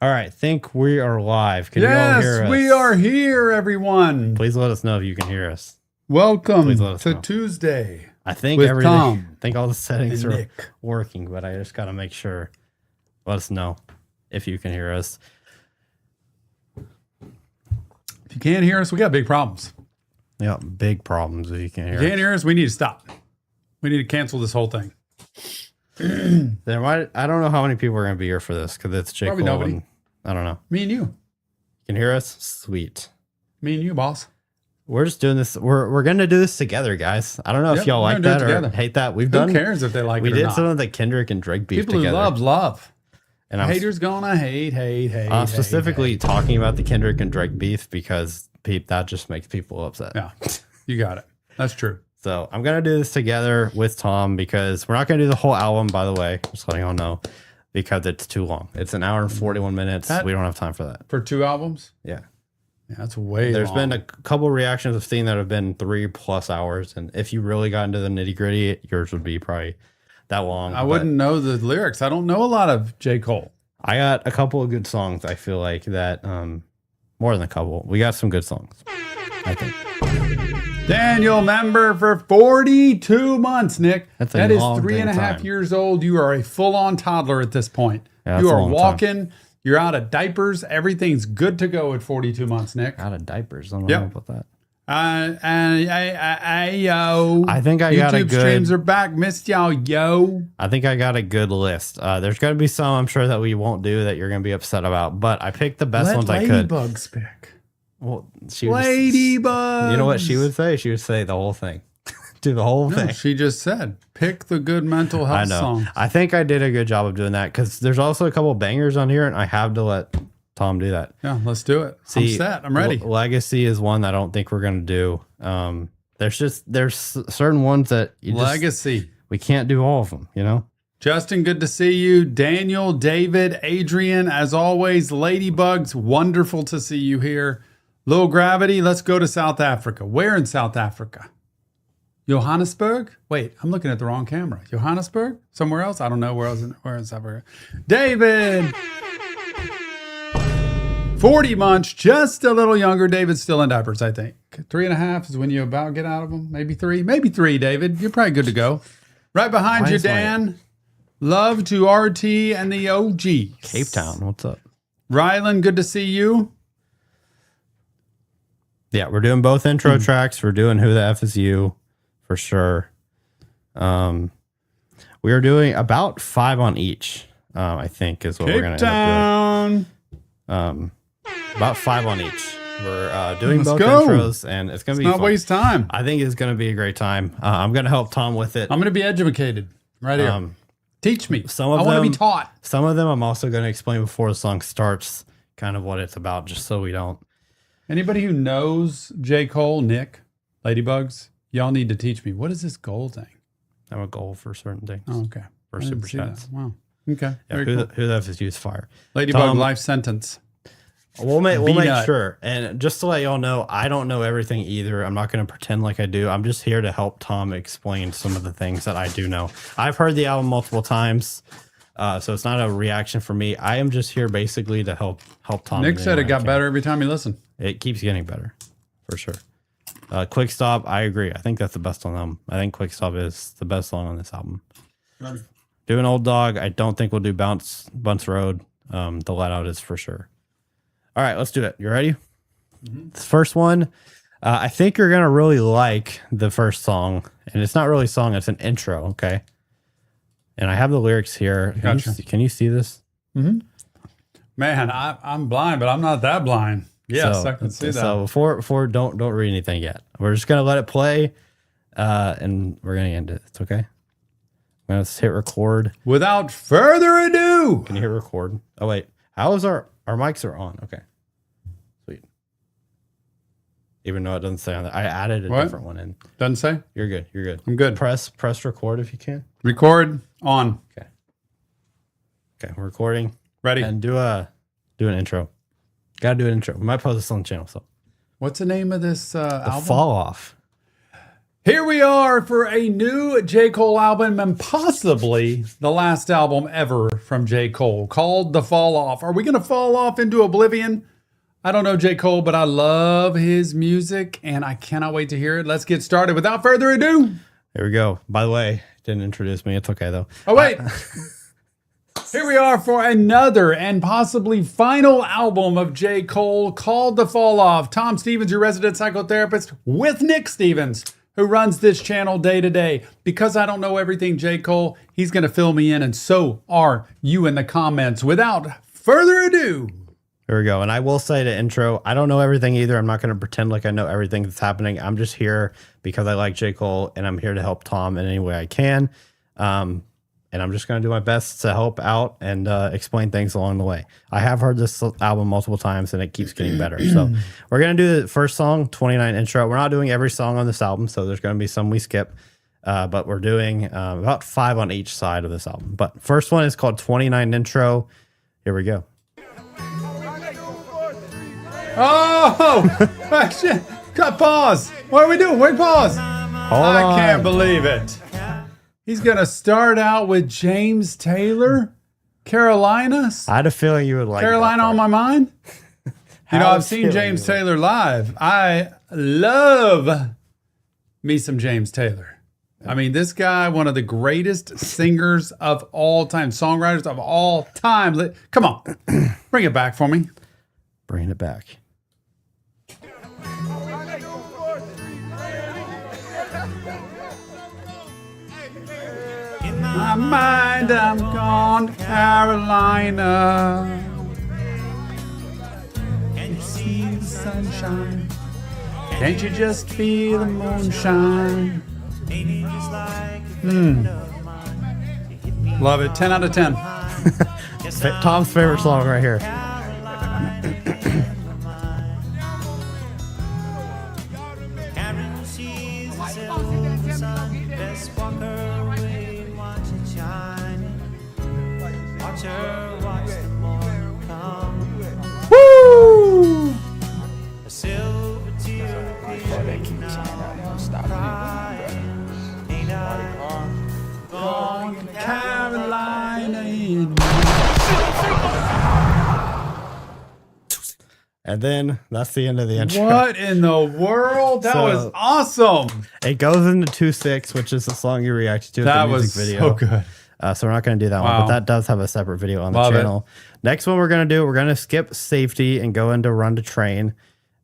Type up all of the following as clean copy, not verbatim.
All right, think we are live. Can you all hear us? Yes, we are here, everyone. Please let us know if you can hear us. Welcome let us to know. Tuesday. I think with everything. Tom I think all the settings and are Nick. working, but I just got to make sure. Let us know if you can hear us. If you can't hear us, we got big problems. Yeah, big problems if you can hear If you us. can't hear us, we need to stop. We need to cancel this whole thing. There might. I don't know how many people are going to be here for this because it's J. Probably Cole. nobody. And I don't know. Me and you. Can you hear us? Sweet. Me and you, boss. We're just doing this. We're going to do this together, guys. I don't know if Yep, y'all we're like gonna do that it or together. hate that. We've Who done. cares if they like We it or did not? some of the Kendrick and Drake beef People together. who love. And I'm Haters gonna hate. specifically talking about the Kendrick and Drake beef because that just makes people upset. Yeah, you got it. That's true. So I'm going to do this together with Tom because we're not going to do the whole album, by the way, just letting y'all know, because it's too long. It's an hour and 41 minutes. We don't have time for that. For 2 albums? Yeah. Yeah, that's way There's long. been a couple reactions I've seen that have been 3+ hours. And if you really got into the nitty gritty, yours would be probably that long. I wouldn't know the lyrics. I don't know a lot of J. Cole. I got a couple of good songs. I feel like that, more than a couple. We got some good songs, I think. Daniel, member for 42 months, Nick. That's a that is long 3.5 time. years old. You are a full-on toddler at this point. Yeah, you that's a are long walking. You're out of diapers. Everything's good to go at 42 months, Nick. Out of diapers. I don't Yep. know about that. Yo. I think I got a YouTube good. streams are back. Missed y'all, yo. I think I got a good list. There's going to be some I'm sure that we won't do that you're going to be upset about, but I picked the best ones I could. Ladybugs pick. Well, she would Ladybugs. You know what she would say? She would say the whole thing. Do the whole No, thing. she just said, pick the good mental I health know. song. I think I did a good job of doing that because there's also a couple bangers on here, and I have to let Tom do that. Yeah, let's do it. I'm set. I'm ready. Legacy is one that I don't think we're going to do. There's certain ones that Legacy. We can't do all of them, you know? Justin, good to see you. Daniel, David, Adrian, as always, Ladybugs, wonderful to see you here. Low Gravity, let's go to South Africa. Where in South Africa? Johannesburg? Wait, I'm looking at the wrong camera. Johannesburg? Somewhere else? I don't know where in South Africa. David! 40 months, just a little younger. David's still in diapers, I think. 3.5 is when you about get out of them. Maybe 3. Maybe 3, David. You're probably good to go. Right behind you, Dan. Love to RT and the OG. Cape Town, what's up? Rylan, good to see you. Yeah, we're doing both intro tracks. We're doing Who the F Is You for sure. We are doing about 5 on each, I think is what we're going to end up doing. About 5 on each. We're doing both intros, and it's going to be not fun. waste time. I think it's going to be a great time. I'm going to help Tom with it. I'm going to be educated right here. Teach me. Some of I want to them- be taught. Some of them I'm also going to explain before the song starts, kind of what it's about, just so we don't. Anybody who knows J. Cole, Nick, Ladybugs, y'all need to teach me. What is this goal thing? I have a goal for certain things. Oh, okay. For I didn't super see that. chats. Wow. Okay. Yeah, Very who, cool. who the F is you is fire. Ladybug Tom- life sentence. We'll make Peanut. sure. And just to let y'all know, I don't know everything either. I'm not going to pretend like I do. I'm just here to help Tom explain some of the things that I do know. I've heard the album multiple times, so it's not a reaction for me. I am just here basically to help Tom. Nick in said any it way I got can. better every time you listen. It keeps getting better, for sure. Quick Stop, I agree. I think that's the best on them. I think Quick Stop is the best song on this album. Doing Old Dog, I don't think we'll do Bunce Road. The Let Out is for sure. All right, let's do it. You ready? This first one, I think you're going to really like the first song. And it's not really a song, it's an intro, okay? And I have the lyrics here. Gotcha. Can you see this? Man, I'm blind, but I'm not that blind. Yes, I can see that. So before don't read anything yet. We're just going to let it play, and we're going to end it. It's okay? Let's hit record. Without further ado, Can you hit record? Oh, wait. How is our mics are on? Okay. Sweet. Even though it doesn't say on that. I added a different one in. doesn't say. You're good. You're good. I'm good. Press record if you can. Record on. Okay, we're recording. Ready. And do an intro. Gotta do an intro. We might post this on the channel. So What's the name of this the album? Fall Off. Here we are for a new J. Cole album and possibly the last album ever from J. Cole called The Fall Off. Are we going to fall off into oblivion? I don't know J. Cole, but I love his music and I cannot wait to hear it. Let's get started without further ado. Here we go. By the way, didn't introduce me. It's okay though. Oh, wait. Here we are for another and possibly final album of J. Cole called The Fall Off. Tom Stevens, your resident psychotherapist, with Nick Stevens, who runs this channel day to day. Because I don't know everything J. Cole, he's going to fill me in, and so are you in the comments. Without further ado. Here we go. And I will say the intro, I don't know everything either. I'm not going to pretend like I know everything that's happening. I'm just here because I like J. Cole, and I'm here to help Tom in any way I can. And I'm just going to do my best to help out and explain things along the way. I have heard this album multiple times, and it keeps getting better. So we're going to do the first song, 29 intro. We're not doing every song on this album, so there's going to be some we skip. But we're doing about 5 on each side of this album. But first one is called 29 intro. Here we go. Oh, shit. Cut pause. What are we doing? Wait, pause. I can't believe it. He's going to start out with James Taylor, Carolina. I had a feeling you would like Carolina on my mind. You know, I've seen James Taylor live. I love me some James Taylor. I mean, this guy, one of the greatest singers of all time, songwriters of all time. Come on, bring it back for me. Bring it back. In my mind, I'm gone to Carolina. Can you see the sunshine? Can't you just feel the moonshine? Love it. 10 out of 10. Tom's favorite song right here. Woo! Carolina. And then that's the end of the intro. What in the world? That was awesome. It goes into 2-6, which is the song you reacted to. That the music was video. so good. So we're not going to do that one, but that does have a separate video on the Love channel. Next one we're going to do, we're going to skip safety and go into run to train.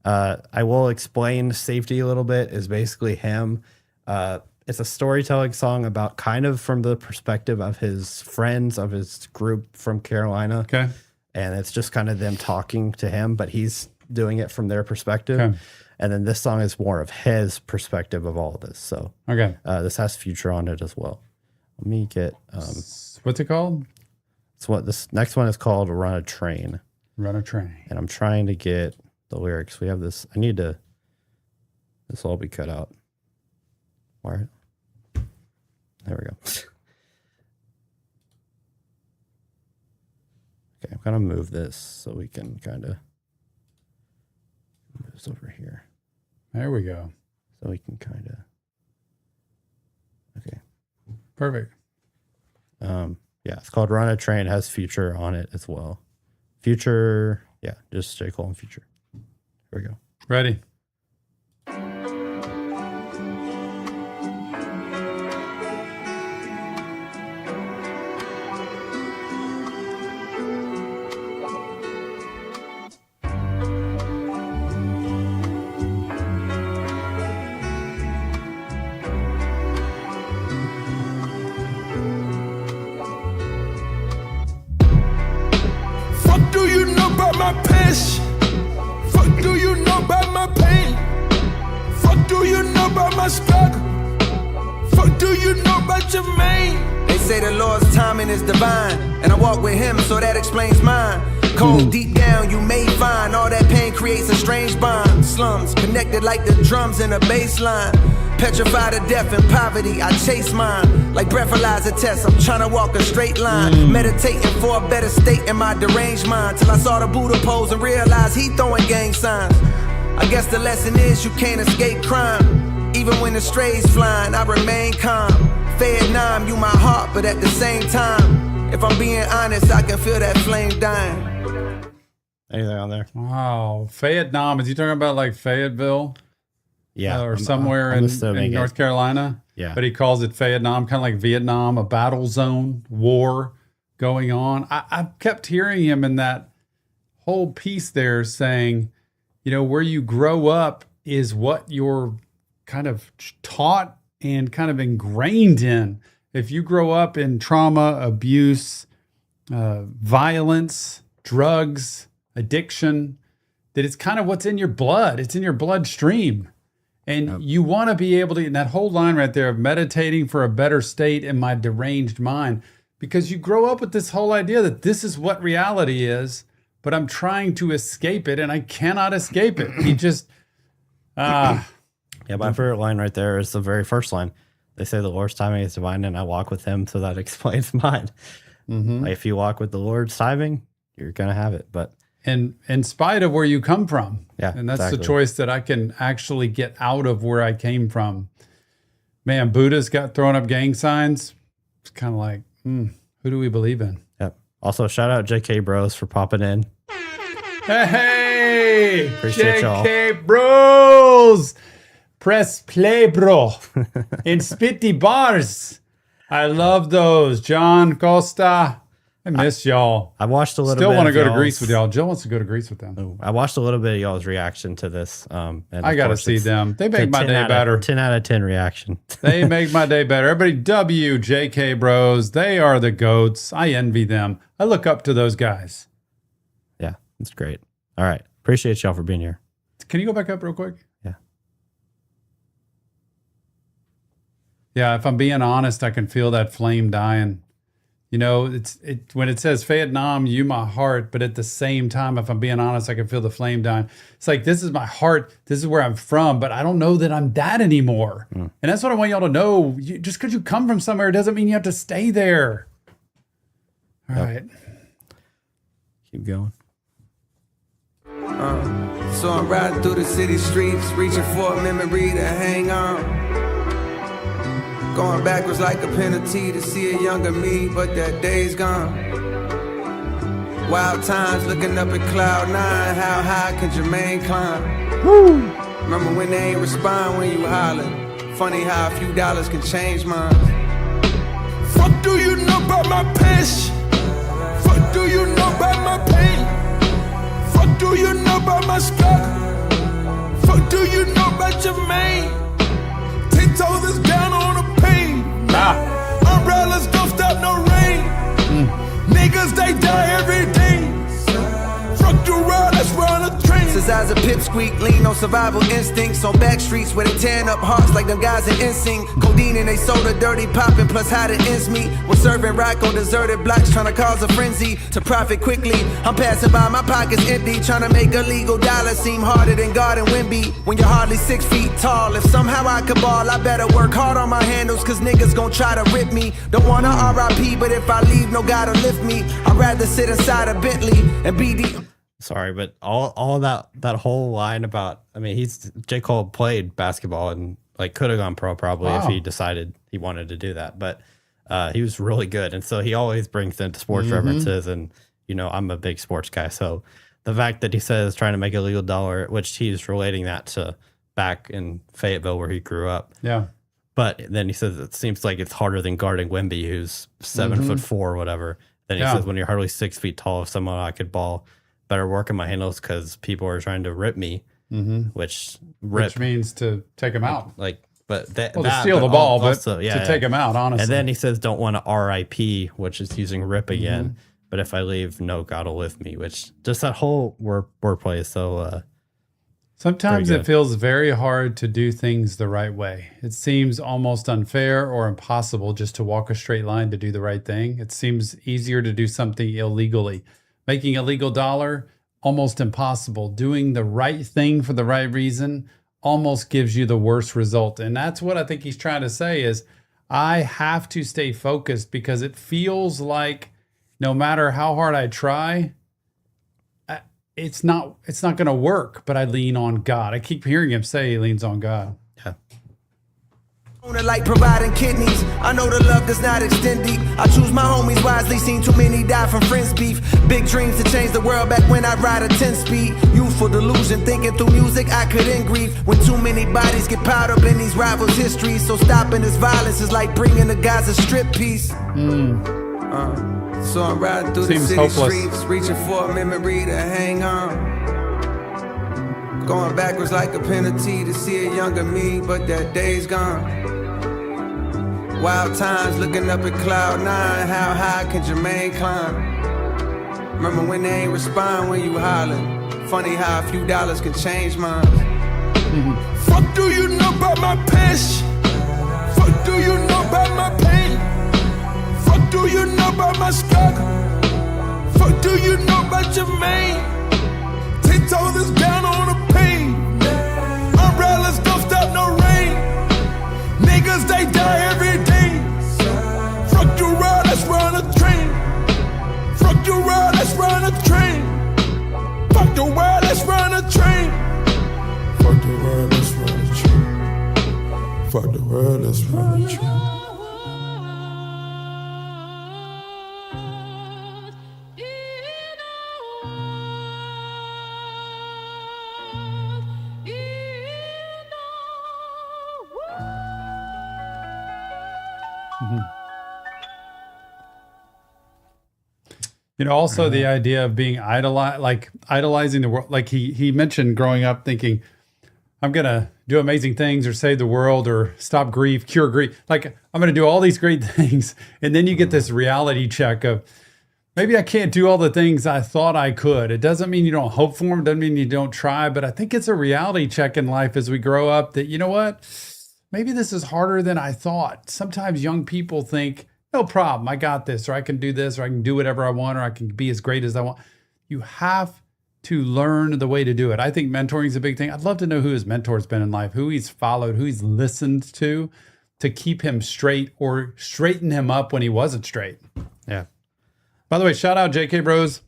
I will explain safety a little bit. Is basically him. It's a storytelling song about kind of from the perspective of his friends, of his group from Carolina. Okay. And it's just kind of them talking to him, but he's doing it from their perspective. Okay. And then this song is more of his perspective of all of this. So Okay. This has Future on it as well. Let me get What's it called? it's what this next one is called, Run a Train. Run a Train. And I'm trying to get the lyrics. We have this. I need to. This will all be cut out. Where? There we go. Okay, I'm gonna move this so we can kind of move this over here. There we go. So we can kind of. Okay. Perfect. Yeah, it's called Run a Train. It has Future on it as well. Future, yeah, just J. Cole and Future. Here we go. Ready. Do you know about my passion? Fuck, do you know about my pain? Fuck, do you know about my struggle? Fuck, do you know about your main? They say the Lord's timing is divine, and I walk with him, so that explains mine. Cold deep down, you may find all that pain creates a strange bond. Slums connected like the drums in a bass line. Petrified of death and poverty, I chase mine. Like breathalyzer tests, I'm trying to walk a straight line. Meditating for a better state in my deranged mind. Till I saw the Buddha pose and realized he throwing gang signs. I guess the lesson is you can't escape crime. Even when the strays flying, I remain calm. Fed NAMI, you my heart, but at the same time, if I'm being honest, I can feel that flame dying. Anything on there? Wow. Vietnam. Is he talking about like Fayetteville? Yeah. Or somewhere in North Carolina? Yeah. But he calls it Vietnam, kind of like Vietnam, a battle zone, war going on. I've kept hearing him in that whole piece there saying, you know, where you grow up is what you're kind of taught and kind of ingrained in. If you grow up in trauma, abuse, violence, drugs, addiction, that it's kind of what's in your blood. It's in your bloodstream. And you want to be able to, and that whole line right there of meditating for a better state in my deranged mind, because you grow up with this whole idea that this is what reality is, but I'm trying to escape it and I cannot escape it. You just, Yeah, my favorite line right there is the very first line. They say the Lord's timing is divine and I walk with him, so that explains mine. Like, if you walk with the Lord's timing, you're going to have it. But and in spite of where you come from. Yeah, and that's exactly. the choice that I can actually get out of where I came from. Man, Buddha's got throwing up gang signs. It's kind of like, who do we believe in? Yep. Also, shout out JK Bros for popping in. Hey, Appreciate y'all. JK Bros. Press play, bro. In Spitty Bars. I love those. John Costa. I miss y'all. I watched a little Still bit. want to of go to y'all's- Greece with y'all. Jill wants to go to Greece with them. I watched a little bit of y'all's reaction to this. And I of got to course see it's them. They a make my 10 day out of- better. 10 out of 10 reaction. They make my day better. Everybody, JK Bros. They are the GOATs. I envy them. I look up to those guys. Yeah, it's great. All right. Appreciate y'all for being here. Can you go back up real quick? Yeah. Yeah, if I'm being honest, I can feel that flame dying. You know, it when it says Vietnam, you my heart, but at the same time, if I'm being honest, I can feel the flame dying. It's like, this is my heart. This is where I'm from, but I don't know that I'm that anymore. And that's what I want y'all to know. Just because you come from somewhere doesn't mean you have to stay there. All right. Keep going. So I'm riding through the city streets, reaching for a memory to hang on. Going backwards like a penalty to see a younger me, but that day's gone. Wild times looking up at cloud nine, how high can Jermaine climb? Remember when they ain't respond when you hollering? Funny how a few dollars can change minds. Fuck do you know about my passion? Fuck do you know about my pain? Fuck do you know about my struggle? Fuck do you know about Jermaine? 10 toes is down on the pain. Umbrellas don't stop no rain. Niggas they die every day. Fuck the road, let's run a train. Since I was a pipsqueak, lean on survival instincts. On back streets where they tearing up hearts like them guys in NSYNC. Codeine and they soda, dirty popping, plus how the ends meet. We're serving rock on deserted blocks, trying to cause a frenzy to profit quickly. I'm passing by, my pockets empty, trying to make a legal dollar seem harder than God and Wimby. When you're hardly 6 feet tall, if somehow I could ball, I better work hard on my handles, cause niggas gon' try to rip me. Don't wanna RIP, but if I leave, no God will lift me. I'd rather sit inside a Bentley and be the... Sorry, but all that whole line about, I mean, J. Cole played basketball and like could have gone pro probably if he decided he wanted to do that, but he was really good, and so he always brings into sports references, and you know I'm a big sports guy, so the fact that he says trying to make a legal dollar, which he's relating that to back in Fayetteville where he grew up, Yeah. but then he says it seems like it's harder than guarding Wemby, who's 7'4" or whatever. Then he says when you're hardly 6 feet tall, if someone I could ball. Better work in my handles because people are trying to rip me, which means to take him out. like, but that, Well, to steal the ball, but also, to take him out, honestly. And then he says, "Don't want to RIP," which is using rip again. But if I leave, no God will lift me. Which just that whole wordplay is so. Sometimes Very it good. feels very hard to do things the right way. It seems almost unfair or impossible just to walk a straight line to do the right thing. It seems easier to do something illegally. Making a legal dollar, almost impossible. Doing the right thing for the right reason almost gives you the worst result. And that's what I think he's trying to say is I have to stay focused because it feels like no matter how hard I try, it's not going to work, but I lean on God. I keep hearing him say he leans on God. Yeah. Like providing kidneys, I know the love does not extend deep. I choose my homies wisely, seen too many die from friends beef. Big dreams to change the world back when I ride a 10-speed. Youthful delusion, thinking through music I could end grief. When too many bodies get piled up in these rivals' histories. So stopping this violence is like bringing the guys a strip piece. So I'm riding through the city hopeless. streets, reaching for a memory to hang on. Going backwards like a penalty to see a younger me, but that day's gone. Wild times looking up at cloud 9, how high can Jermaine climb? Remember when they ain't respond when you hollering? Funny how a few dollars can change minds. Fuck do you know about my passion? Fuck do you know about my pain? Fuck do you know about my struggle? Fuck do you know about Jermaine? 10 toes down on the pain. Umbrellas don't stop no rain. Niggas they die every day. Fuck the world, let's run a train. Fuck the world, let's run a train. Fuck the world, let's run a train. Fuck the world, let's run a train. Fuck the world, let's run a train. You know, also the idea of being idolizing the world. Like he mentioned growing up thinking, I'm going to do amazing things or save the world or stop grief, cure grief. Like I'm going to do all these great things. And then you get this reality check of maybe I can't do all the things I thought I could. It doesn't mean you don't hope for them. It doesn't mean you don't try. But I think it's a reality check in life as we grow up that, you know what, maybe this is harder than I thought. Sometimes young people think, no problem, I got this, or I can do this, or I can do whatever I want, or I can be as great as I want. You have to learn the way to do it. I think mentoring is a big thing. I'd love to know who his mentor's been in life, who he's followed, who he's listened to keep him straight or straighten him up when he wasn't straight. Yeah. By the way, shout out JK Bros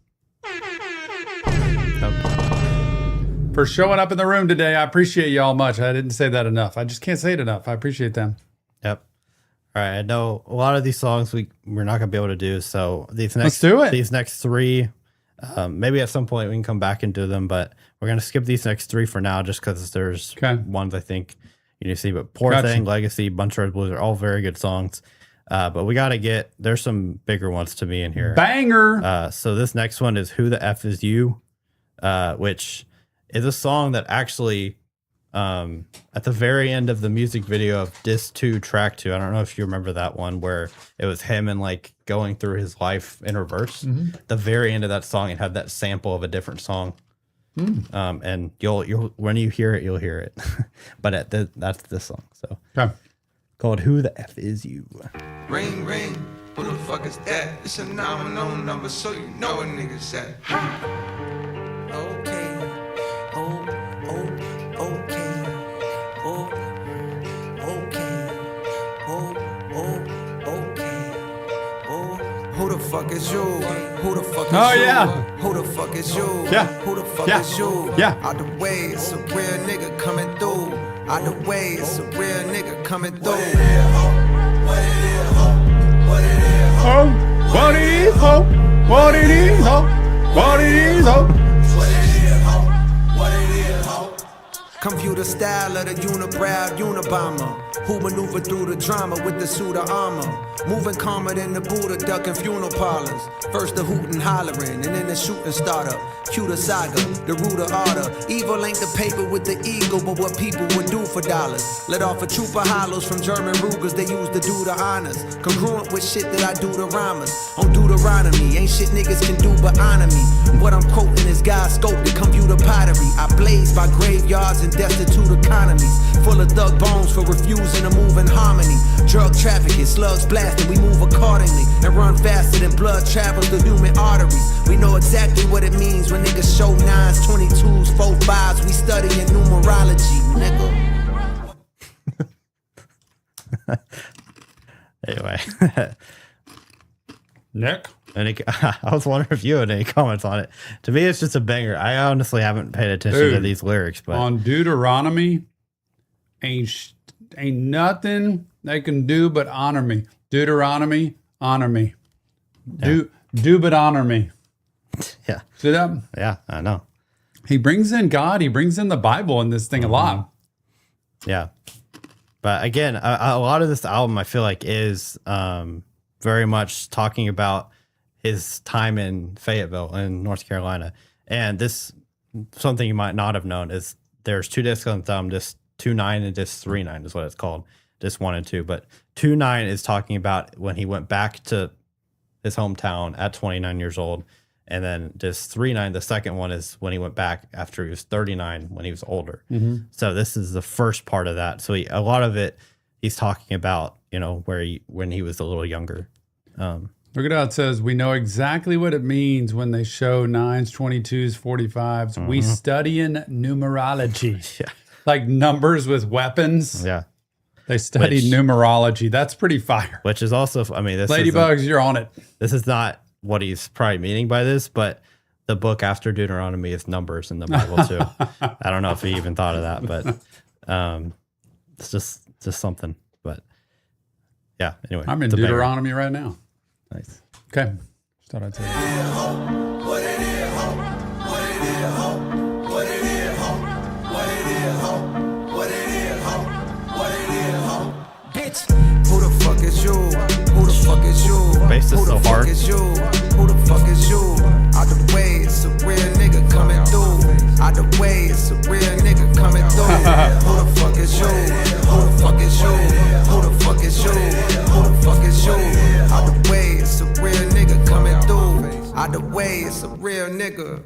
for showing up in the room today. I appreciate y'all much. I didn't say that enough. I just can't say it enough. I appreciate them. Yep. All right. I know a lot of these songs we're not gonna be able to do. So Let's do it. These next three, maybe at some point we can come back and do them, but we're gonna skip these next three for now, just because there's ones I think you need to see. But Poor Thing, Legacy, Bunch of Red Blues are all very good songs. But we gotta there's some bigger ones to me in here. Banger. So this next one is Who the F Is You, which is a song that actually. At the very end of the music video of Disc 2, Track 2, I don't know if you remember that one where it was him and like going through his life in reverse. The very end of that song, it had that sample of a different song. And you'll when you hear it, you'll hear it. But that's this song. So called Who the F Is You. Ring, ring, who the fuck is that? It's a 910 number, so you know a nigga's that. Okay. Who the fuck is you? Who the fuck is you? Who the fuck is you? Yeah. Who the fuck Yeah. is you? Yeah. Out the way, it's a real nigga coming through. Out the way, it's a real nigga coming through. What it is, ho? What it is, ho? What it is, ho? What it is, ho? What it is, ho? What it is, ho? What it is, ho? What it is, ho? Computer style of the unibrow Unabomber, who maneuver through the drama with the suit of armor. Moving calmer than the Buddha, ducking funeral parlors. First the hootin' hollering, and then the shooting startup. Cue the saga, the root of order. Evil ain't the paper with the ego, but what people would do for dollars. Let off a troop of hollows from German Rugers, they use to do the honors. Congruent with shit that I do to rhymers. On Deuteronomy, ain't shit niggas can do but honor me. What I'm quoting is God's scope to computer pottery. I blaze by graveyards and destitute economies. Full of thug bones for refusing to move in harmony. Drug trafficking, slugs blasting, we move accordingly. And run faster than blood travels through human arteries. We know exactly what it means when niggas show 9s, 22s, 4-5s. We studying numerology, nigga. Anyway. Nick? I was wondering if you had any comments on it. To me, it's just a banger. I honestly haven't paid attention to these lyrics, but on Deuteronomy, ain't ain't nothing they can do but honor me. Deuteronomy, honor me. Do but honor me. Yeah. See that? Yeah, I know. He brings in God. He brings in the Bible in this thing a lot. Yeah. But again, a lot of this album, I feel like, is very much talking about his time in Fayetteville in North Carolina. And this, something you might not have known, is there's 2 discs on the album, disc 2.9 and disc 3.9 is what it's called, disc 1 and 2. But 2.9 is talking about when he went back to his hometown at 29 years old. And then disc 3.9, the second one, is when he went back after he was 39, when he was older. So this is the first part of that. So a lot of it, he's talking about, you know, when he was a little younger. Look at how it says, we know exactly what it means when they show 9s, 22s, 45s. We study in numerology. Yeah. Like numbers with weapons. Yeah. They study numerology. That's pretty fire. Which is also, I mean, this Ladybugs, you're on it. This is not what he's probably meaning by this, but the book after Deuteronomy is numbers in the Bible too. I don't know if he even thought of that, but it's just something. But yeah, anyway. I'm in Deuteronomy right now. Nice. Okay. Just thought I'd say that. Who the fuck is you? Who the fuck is you? Bass is Who so the hard. fuck is you? Who the fuck is you? Out the way, it's a real nigga coming through. Out the way, it's a real nigga coming through. Who the fuck is you? Who the fuck is you? Who the fuck is you? Who the fuck is you? Out the way, it's a real nigga coming through. Out the way, it's a real nigga.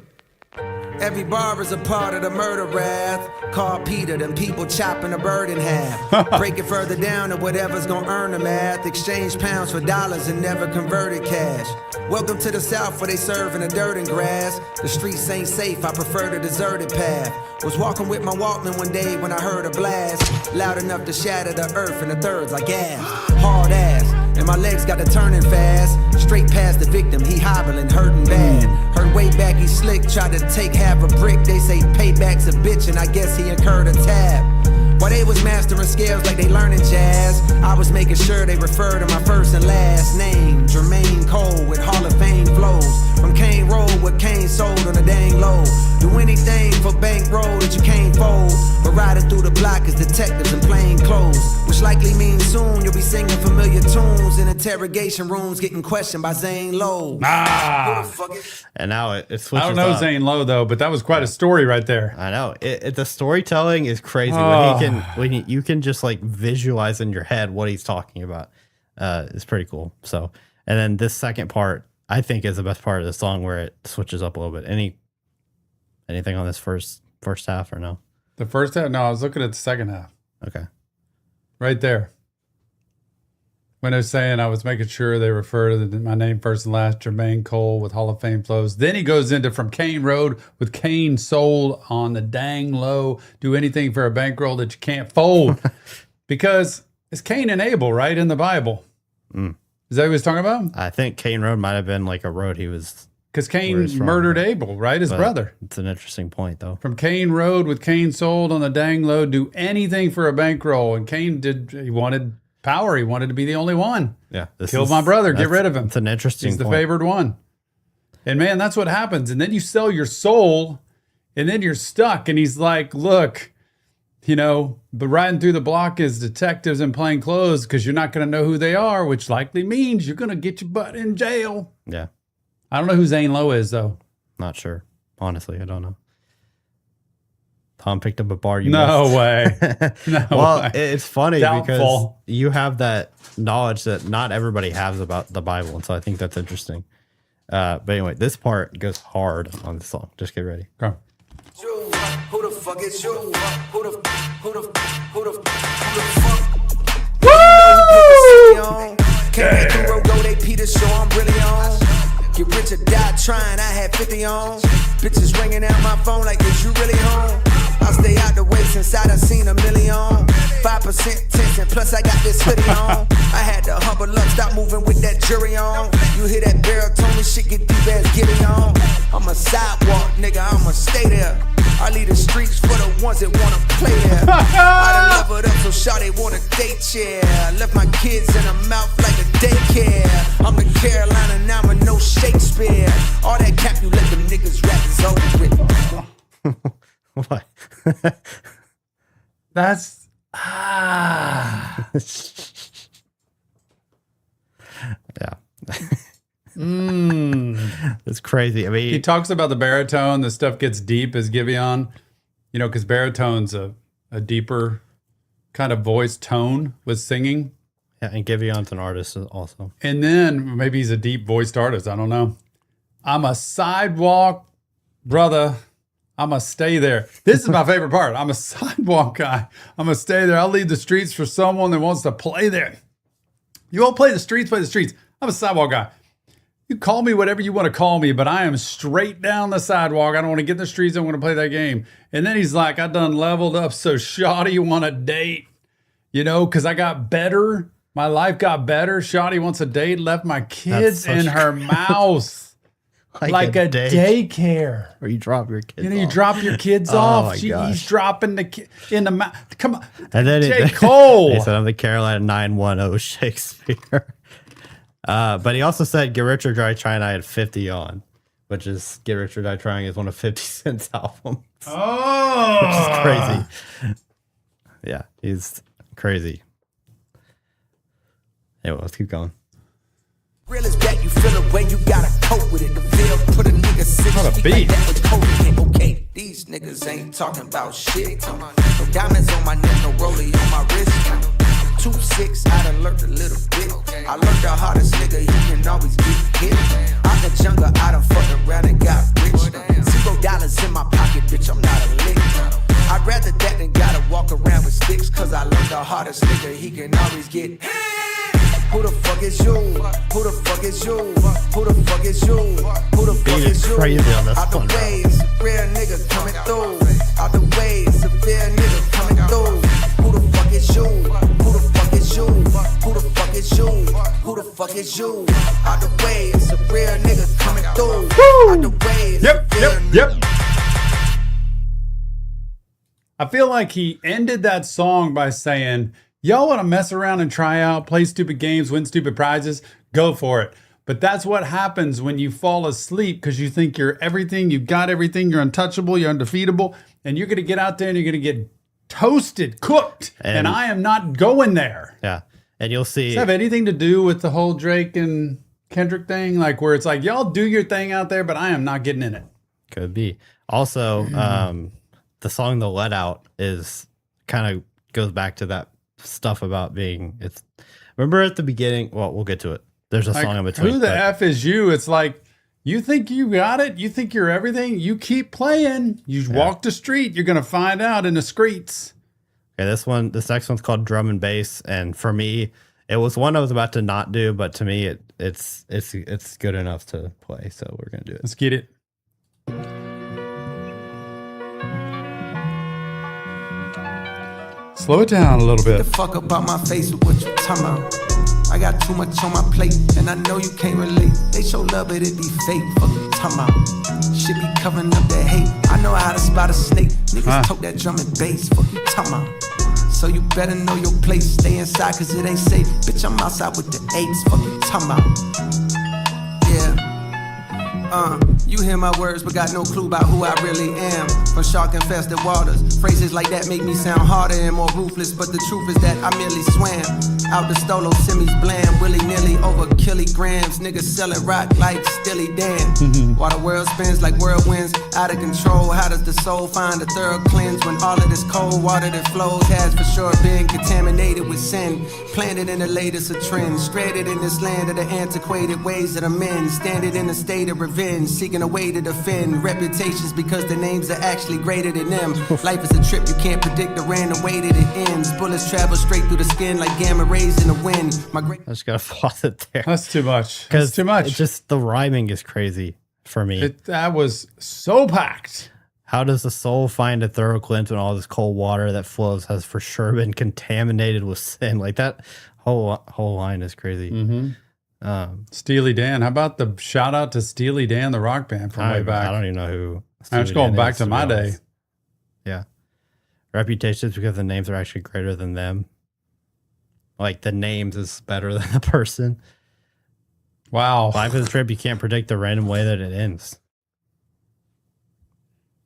Every bar is a part of the murder wrath. Call Peter, them people chopping a bird in half. Break it further down to whatever's gonna earn the math. Exchange pounds for dollars and never converted cash. Welcome to the South where they serve in the dirt and grass. The streets ain't safe, I prefer the deserted path. Was walking with my Walkman one day when I heard a blast. Loud enough to shatter the earth in the thirds like gas. Hard ass, and my legs got to turning fast. Straight past the victim, he hobbling, hurting bad. Heard way back he slick, tried to take half a brick. They say payback's a bitch, and I guess he incurred a tab. While they was mastering scales like they learning jazz, I was making sure they refer to my first and last name. Jermaine Cole with Hall of Fame flows. From Kane Road with Kane sold on the dang low. Do anything for bankroll that you can't fold. But riding through the block is detectives in plain clothes. Which likely means soon you'll be singing familiar tunes in interrogation rooms getting questioned by Zane Lowe. And now it switches I don't know up. Zane Lowe, though, but that was quite a story right there. I know. The storytelling is crazy. When you can just like visualize in your head what he's talking about. It's pretty cool. So, and then this second part, I think, is the best part of the song, where it switches up a little bit. Anything on this first half or no? The first half? No, I was looking at the second half. Okay. Right there. When I was saying I was making sure they refer to my name first and last, Jermaine Cole with Hall of Fame flows. Then he goes into From Kane Road with Kane sold on the dang low. Do anything for a bankroll that you can't fold. Because it's Cain and Abel, right, in the Bible. Is that what he was talking about? I think Kane Road might have been like a road he was... Because Cain murdered Abel, right? His brother. It's an interesting point, though. From Kane Road with Kane sold on the dang low. Do anything for a bankroll. And Cain he wanted power. He wanted to be the only one. Yeah. Kill my brother. Get rid of him. It's an interesting He's the point. favored one. And man, that's what happens. And then you sell your soul and then you're stuck. And he's like, look, but riding through the block is detectives in plain clothes because you're not going to know who they are, which likely means you're going to get your butt in jail. Yeah. I don't know who Zane Lowe is, though. Not sure. Honestly, I don't know. Tom picked up a bar. No way. Well, it's funny Doubtful. because you have that knowledge that not everybody has about the Bible. And so I think that's interesting. But anyway, this part goes hard on this song. Just get ready. Okay. Who the fuck is you? Who the fuck? Woo! Can't make the road go, they Peter show I'm really on. Get rich or die trying, I had 50 on. Bitches ringing out my phone like, is you really home? I stay out the way since I done seen a million. 5% tension, plus I got this hoodie on. I had to humble up, stop moving with that jury on. You hear that baritone shit, get deep ass giddy on. I'm a sidewalk nigga, I'ma stay there. I leave the streets for the ones that wanna play there. I done leveled up so so shawty want a daycare. Left my kids in her mouth like a daycare. I'm the Carolina, now I'm no Shakespeare. All that cap you let them niggas rap is over with. What? That's Yeah. It's crazy. I mean, he talks about the baritone. The stuff gets deep as Giveon, you know, because baritone's a deeper kind of voice tone with singing. yeah, and Giveon's an artist also. And then maybe he's a deep voiced artist. I don't know. I'm a sidewalk brother. I'm going to stay there. This is my favorite part. I'm a sidewalk guy. I'm going to stay there. I'll leave the streets for someone that wants to play there. You won't play the streets, play the streets. I'm a sidewalk guy. You call me whatever you want to call me, but I am straight down the sidewalk. I don't want to get in the streets. I want to play that game. And then he's like, I done leveled up. So Shawty want a date, you know, because I got better. My life got better. Shawty wants a date. Left my kids in her mouth. Like a daycare. Where you drop your kids You know, off. you drop your kids Oh off. my He's gosh. dropping the kid in the mouth. Come on. And then J. Cole. He said, I'm the Carolina 910 Shakespeare. But he also said, Get Rich or Die Trying, I had 50 on, which is Get Rich or Die Trying is one of 50 Cent's albums. Oh. Which is crazy. Yeah, he's crazy. Anyway, let's keep going. Real is that you feel it when you gotta cope with it. The veil put a nigga 6 What a feet beat. like that with COVID. Okay, these niggas ain't talking about shit. No diamonds on my neck, no rollie on my wrist. 2-6, I done learned a little bit. I learned the hardest nigga, he can always get hit. Out the jungle, I done fucked around and got rich. $0 in my pocket, bitch, I'm not a lick. I'd rather that than gotta walk around with sticks. Cause I learned the hardest nigga, he can always get hit. Who the fuck is you? Who the fuck is you? Who the fuck is you? Who the fuck is you? crazy on this Out the one, bro. way, it's a real nigga coming through. Out the way, it's a real nigga coming through. Who the fuck is you? Who the fuck is you? Who the fuck is you? Who the fuck is you? Out the way, it's a real nigga coming through. Out the way, it's a real nigga. I feel like he ended that song by saying, y'all want to mess around and try out, play stupid games, win stupid prizes? Go for it. But that's what happens when you fall asleep because you think you're everything, you got everything, you're untouchable, you're undefeatable, and you're going to get out there and you're going to get toasted, cooked. And I am not going there. Yeah. And you'll see. Does that have anything to do with the whole Drake and Kendrick thing? Like where it's like, y'all do your thing out there, but I am not getting in it. Could be. Also, the song The Let Out is kind of goes back to that stuff about being, it's, remember at the beginning, well, we'll get to it. There's a song in between. Who the but- F is you? It's like, you think you got it? You think you're everything? You keep playing. You walk the street. You're going to find out in the streets. Okay, this next one's called Drum and Bass. And for me, it was one I was about to not do, but to me, it's good enough to play. So we're going to do it. Let's get it. Slow it down a little The bit. fuck about my face with what you talking about. I got too much on my plate, and I know you can't relate. They show love, but it be fake. Fuck you talking about. Shit be covering up that hate. I know how to spot a snake. Niggas talk that drum and bass. Fuck you talking about. So you better know your place. Stay inside, cause it ain't safe. Bitch, I'm outside with the apes. Fuck you talking about. Yeah. You hear my words, but got no clue about who I really am. From shark-infested waters, phrases like that make me sound harder and more ruthless. But the truth is that I merely swam out the stolo, semis bland, willy-nilly over kilograms. Niggas selling rock like Stilly Dan. While the world spins like whirlwinds, out of control. How does the soul find a thorough cleanse when all of this cold water that flows has for sure been contaminated with sin? Planted in the latest of trends, stranded in this land of the antiquated ways of the men, standing in a state of revenge, seeking a way to defend reputations because the names are actually greater than them. Life is a trip, you can't predict the random way that it ends. Bullets travel straight through the skin like gamma rays in the wind. My great I just got to pause it there. That's too much. That's Because too much. It's just the rhyming is crazy for me. That was so packed. How does the soul find a thorough cleanse when all this cold water that flows has for sure been contaminated with sin? Like that whole line is crazy. Steely Dan. How about the shout out to Steely Dan, the rock band from way back? I don't even know who. I'm just going back to my day. Yeah. Reputations because the names are actually greater than them. Like the names is better than the person. Wow. Life is a trip. You can't predict the random way that it ends.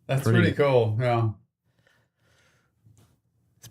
That's pretty cool. Yeah.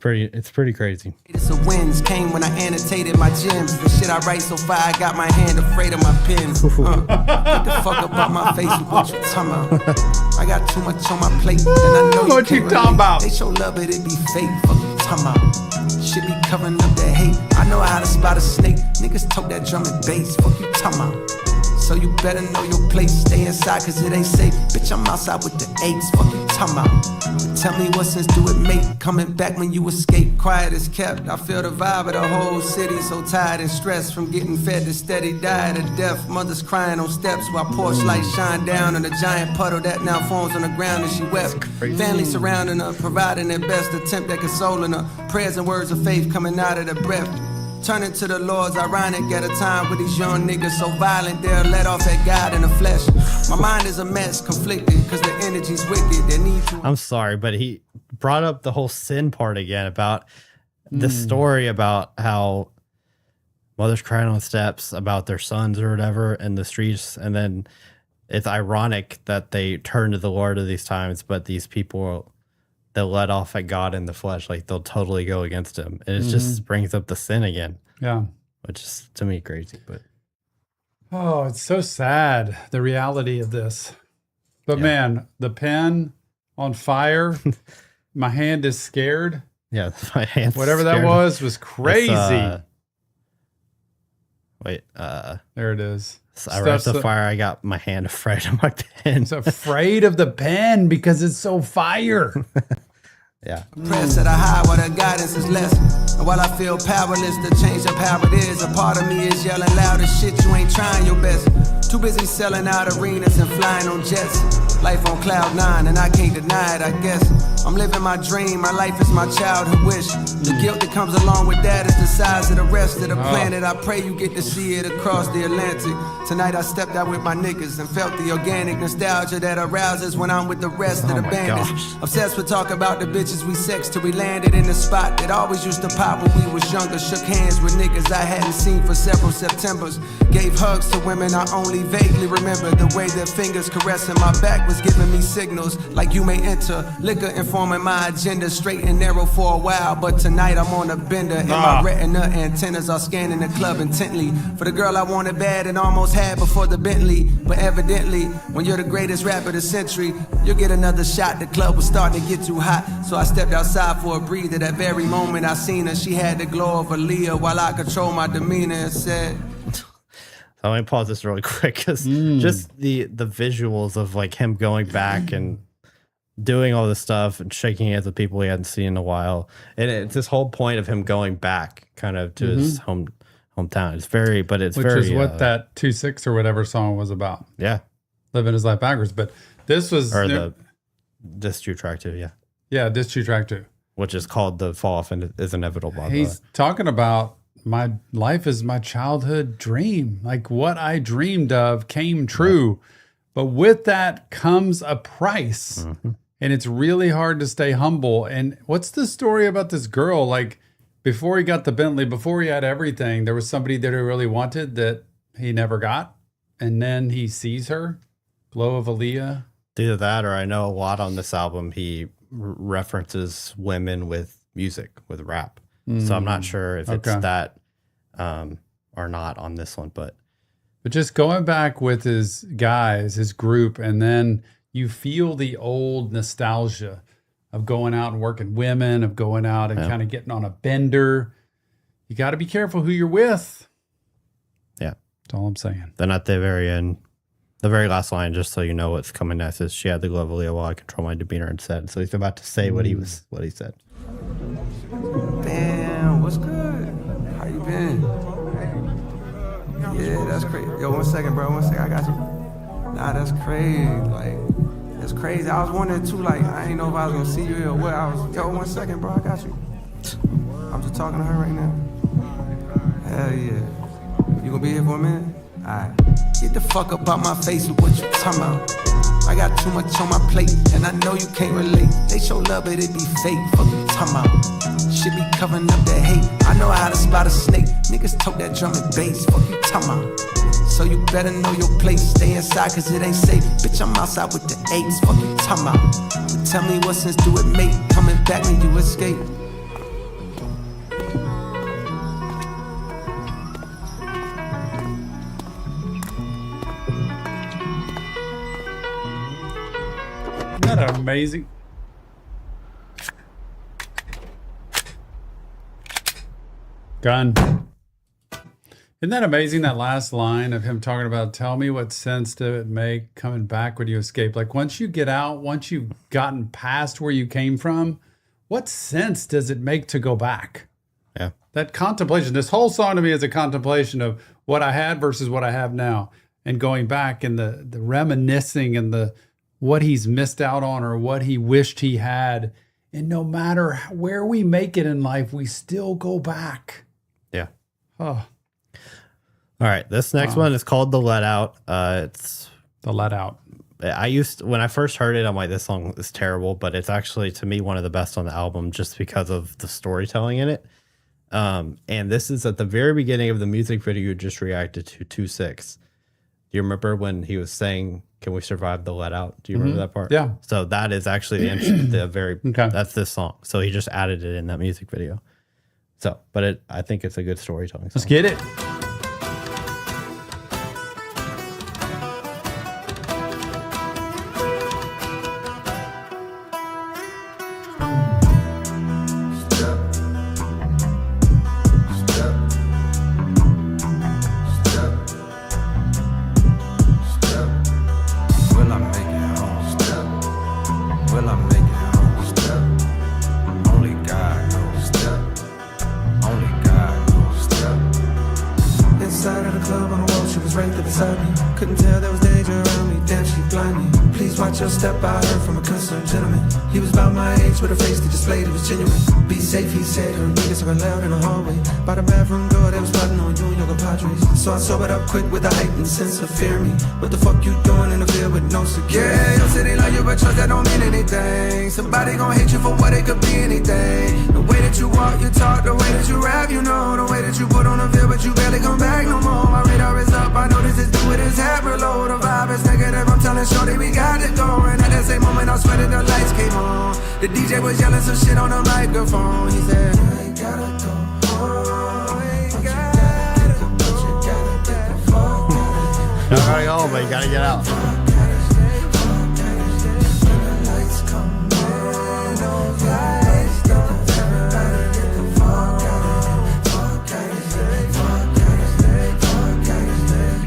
It's pretty crazy. So wins came when I annotated my gems. The shit I write so far, I got my hand afraid of my pens. Get the fuck up out my face with what you talking about. I got too much on my plate, and I know What you talking about? They show love, but it be fake. Fuck you talking about. Shit be covering up that hate. I know how to spot a snake. Niggas talk that drum and bass. Fuck you talking about. So you better know your place. Stay inside, cause it ain't safe. Bitch, I'm outside with the apes. Fuck you talking about. Tell me what sense do it make? Coming back when you escape, quiet as kept. I feel the vibe of the whole city, so tired and stressed from getting fed to steady diet of death. Mothers crying on steps while porch lights shine down on a giant puddle that now forms on the ground and she wept. Family surrounding her, providing their best attempt at consoling her. Prayers and words of faith coming out of the breath. Turning to the Lord's ironic at a time with these young niggas so violent they'll let off at God in the flesh. My mind is a mess, conflicted, cause the energy's wicked. They need to. I'm sorry, but he brought up the whole sin part again about the story about how mothers crying on steps about their sons or whatever in the streets. And then it's ironic that they turn to the Lord at these times, but these people, they'll let off at God in the flesh. Like they'll totally go against him. And it just brings up the sin again. Yeah. Which is to me crazy, but Oh, it's so sad, the reality of this. But man, the pen on fire, my hand is scared. yeah, my hands. Whatever that was crazy. There it is. I wrapped the fire. I got my hand afraid of my pen. It's afraid of the pen because it's so fire. Yeah. Press at a high while the guidance is less. And while I feel powerless to change up how it is, a part of me is yelling loud as shit, you ain't trying your best. Too busy selling out arenas and flying on jets. Life on cloud nine and I can't deny it, I guess. I'm living my dream, my life is my childhood wish. The guilt that comes along with that is the size of the rest of the planet. I pray you get to see it across the Atlantic. Tonight I stepped out with my niggas and felt the organic nostalgia that arouses when I'm with the rest of the bandits. Obsessed with talk about the bitches we sexed till we landed in the spot that always used to pop when we was younger. Shook hands with niggas I hadn't seen for several Septembers. Gave hugs to women I only vaguely remember. The way their fingers caressing my back was giving me signals like you may enter. Liquor informing my agenda, straight and narrow for a while. But tonight I'm on a bender and my retina antennas are scanning the club intently for the girl I wanted bad and almost had before the Bentley. But evidently, when you're the greatest rapper of the century, you'll get another shot. The club was starting to get too hot, so I stepped outside for a breather. That very moment I seen her, she had the glow of Aaliyah while I control my demeanor and said, So let me pause this really quick because just the visuals of like him going back and doing all this stuff and shaking hands with people he hadn't seen in a while. And it's this whole point of him going back kind of to his hometown. It's very, but it's Which very. is what that 2-6 or whatever song was about. Yeah. Living his life backwards. But this was. Or the Diss 2 track too, yeah. Yeah, Diss 2 track 2. Which is called The Fall Off and is inevitable, by the way. He's talking about my life is my childhood dream. Like what I dreamed of came true. But with that comes a price. And it's really hard to stay humble. And what's the story about this girl? Like before he got the Bentley, before he had everything, there was somebody that he really wanted that he never got. And then he sees her, Glow of Aaliyah. Either that or I know a lot on this album, he references women with music, with rap. So I'm not sure if it's that or not on this one. But just going back with his guys, his group, and then you feel the old nostalgia of going out and working women, of going out and kind of getting on a bender. You got to be careful who you're with. Yeah. That's all I'm saying. Then at the very end, the very last line, just so you know what's coming next, is she had the glove of Leo while I control my demeanor and said. So he's about to say what he said. damn, what's good? How you been? Yeah, that's crazy. Yo, 1 second, bro. 1 second, I got you. Nah, that's crazy. Like, that's crazy. I was wondering too, like, I didn't know if I was gonna see you here or what. Yo, 1 second, bro. I got you. I'm just talking to her right now. Hell yeah. You gonna be here for a minute? Alright. Get the fuck up out my face with what you talking about. I I got too much on my plate, and I know you can't relate. They show love, but it be fake. Fuck you talking about. Shit be covering up that hate. I know how to spot a snake. Niggas tote that drum and bass. Fuck you talking about. So you better know your place. Stay inside, cause it ain't safe. Bitch, I'm outside with the apes. Fuck you talking about. But tell me what sense do it make? Coming back when you escape. Isn't that amazing? Gun. Isn't that amazing, that last line of him talking about, tell me what sense did it make coming back when you escape? Like, once you get out, once you've gotten past where you came from, what sense does it make to go back? Yeah. That contemplation, this whole song to me is a contemplation of what I had versus what I have now. And going back and the reminiscing and the what he's missed out on or what he wished he had. And no matter where we make it in life, we still go back. Yeah. Oh. All right. This next one is called The Let Out. It's The Let Out. When I first heard it, I'm like, this song is terrible, but it's actually, to me, one of the best on the album just because of the storytelling in it. And this is at the very beginning of the music video you just reacted to, 2-6. Do you remember when he was saying, can we survive the let out? Do you remember that part? Yeah. So that is actually that's this song. So he just added it in that music video. So, but I think it's a good storytelling song. Let's get it. Step I heard from a concerned gentleman. He was about my age with a face that displayed it was genuine. Be safe, he said. Her niggas are loud in the hallway. By the bathroom door, they was plotting on you and your compadres. So I sobered up quick with a heightened sense of fear me. What the fuck you doing in the field with no security? Yeah, your city like you, but trust that don't mean anything. Somebody gon' hate you for what it could be anything. The way that you walk, you talk, the way that you rap, you know. The way that you put on the field, but you barely come back no more. My radar is up, I know this is due with his hat reload. The vibe is negative, I'm telling shorty we got it going. And at that same moment I sweated the lights came on. The DJ was yelling some shit on the microphone. He said, you ain't gotta go home. You gotta get the fuck. You gotta go, but you gotta get out.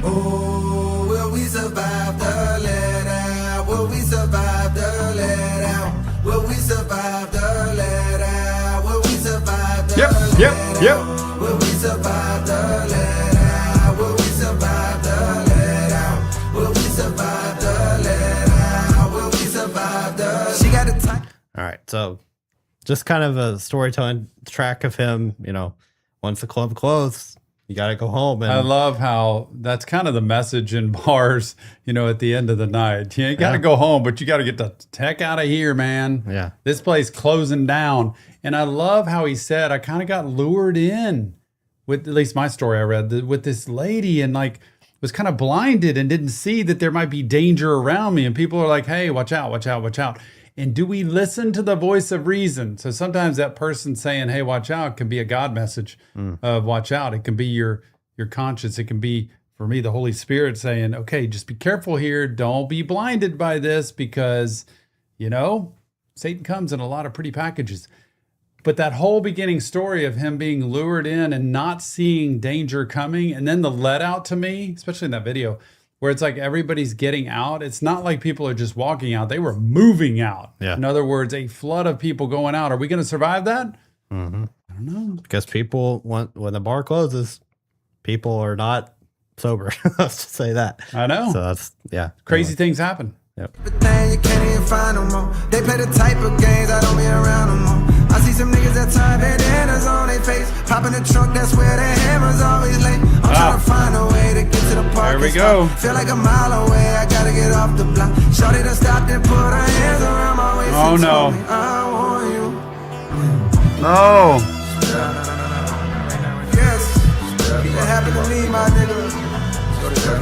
Oh, will we survive the let out? Will we survive the let out? Will we survive the let out? Will we survive the let out? Will we survive the let out? Will we survive the let out? Will we survive the let out? Will we survive the? She got a type. All right. So just kind of a storytelling track of him, once the club closed, you got to go home. And I love how that's kind of the message in bars, at the end of the night. You ain't got to go home, but you got to get the heck out of here, man. Yeah. This place closing down. And I love how he said, I kind of got lured in with, at least my story I read, with this lady and was kind of blinded and didn't see that there might be danger around me. And people are like, hey, watch out, watch out, watch out. And do we listen to the voice of reason? So sometimes that person saying, hey, watch out, can be a God message of watch out. It can be your conscience. It can be, for me, the Holy Spirit saying, okay, just be careful here. Don't be blinded by this because, Satan comes in a lot of pretty packages. But that whole beginning story of him being lured in and not seeing danger coming, and then the let out to me, especially in that video, where it's like everybody's getting out. It's not like people are just walking out. They were moving out. Yeah. In other words, a flood of people going out. Are we going to survive that? Mm-hmm. I don't know. Because people when the bar closes, people are not sober. Let's just say that. I know. So that's, Crazy things happen. Yep. Everything you can't even find no more. They play the type of games I don't be around no more. I see some niggas that tie bandanas on their face. Pop in the trunk, that's where the hammer's always late. I'm trying to find a way to get to the park. There we go. Feel like a mile away, I gotta get off the block. Shorty done stopped and put her hands around my waist. Oh, and no. told me, I want you. No. Yes, it happened to me, my nigga.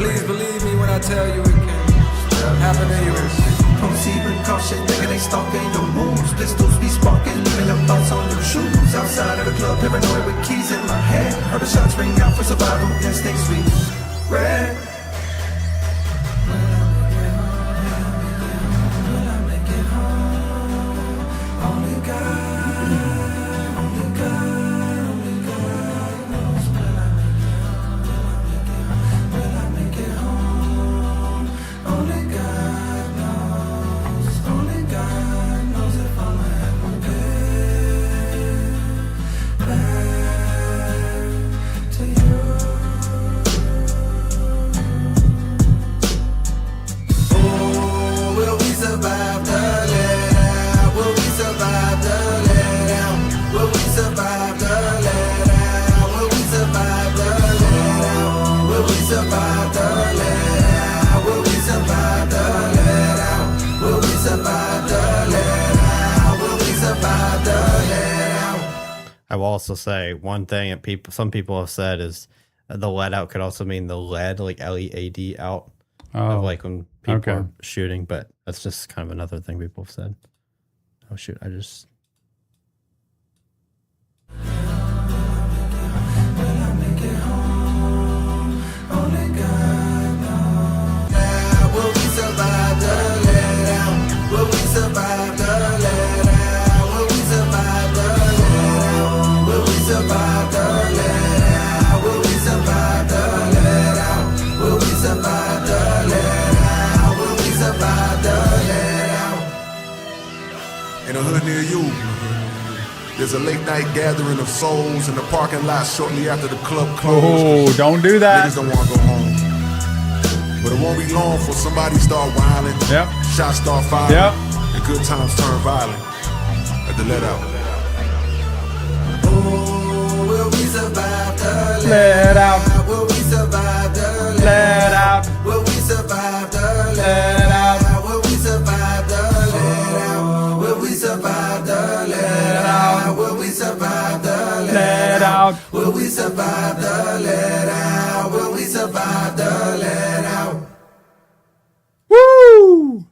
Please believe me when I tell you it can happen to you. Proceed with caution, nigga, they stalking your moves. Pistols be sparking, leaving your thoughts on your shoes. Outside of the club, paranoid with keys in my hand. Heard the shots ring out for survival, instincts sweet. Red. I will also say one thing that some people have said is the lead out could also mean the lead, like LEAD out, of like when people are shooting. But that's just kind of another thing people have said. Oh shoot! I just. In a hood near you, there's a late night gathering of souls in the parking lot shortly after the club closed. Oh, don't do that. Niggas don't want to go home. But it won't be long before somebody start wilding. Yep. Shots start firing. Yep. And good times turn violent. At the let out. Oh, will we survive the Let out. Will we survive the Let out. Will we survive the Let out. Will we survive the let out? Will we survive the let out? Will we survive the Let out. Will we survive the let out? Will we survive the let out? Woo!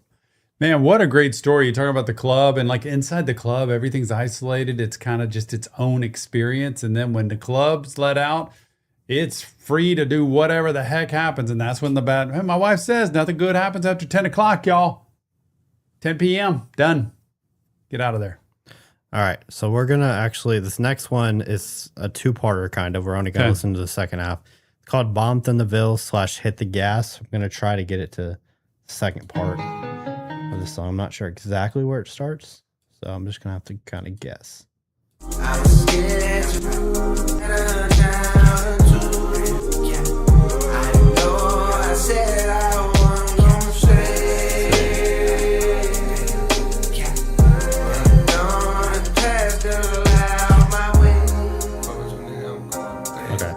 Man, what a great story. You talk about the club, and like inside the club, everything's isolated. It's kind of just its own experience. And then when the club's let out, it's free to do whatever the heck happens. And that's when my wife says nothing good happens after 10 o'clock, y'all. 10 p.m. Done. Get out of there. All right, so we're gonna this next one is a two-parter kind of. We're only gonna listen to the second half. It's called "Bombed in the Ville" / "Hit the Gas." I'm gonna try to get it to the second part of the song. I'm not sure exactly where it starts, so I'm just gonna have to kind of guess. I was scared to I know I said I wasn't gonna stay. Okay.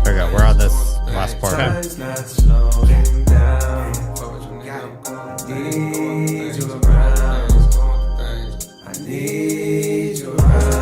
There we go. We're on this last part. Time's not slowing down. Need you around. I need you around.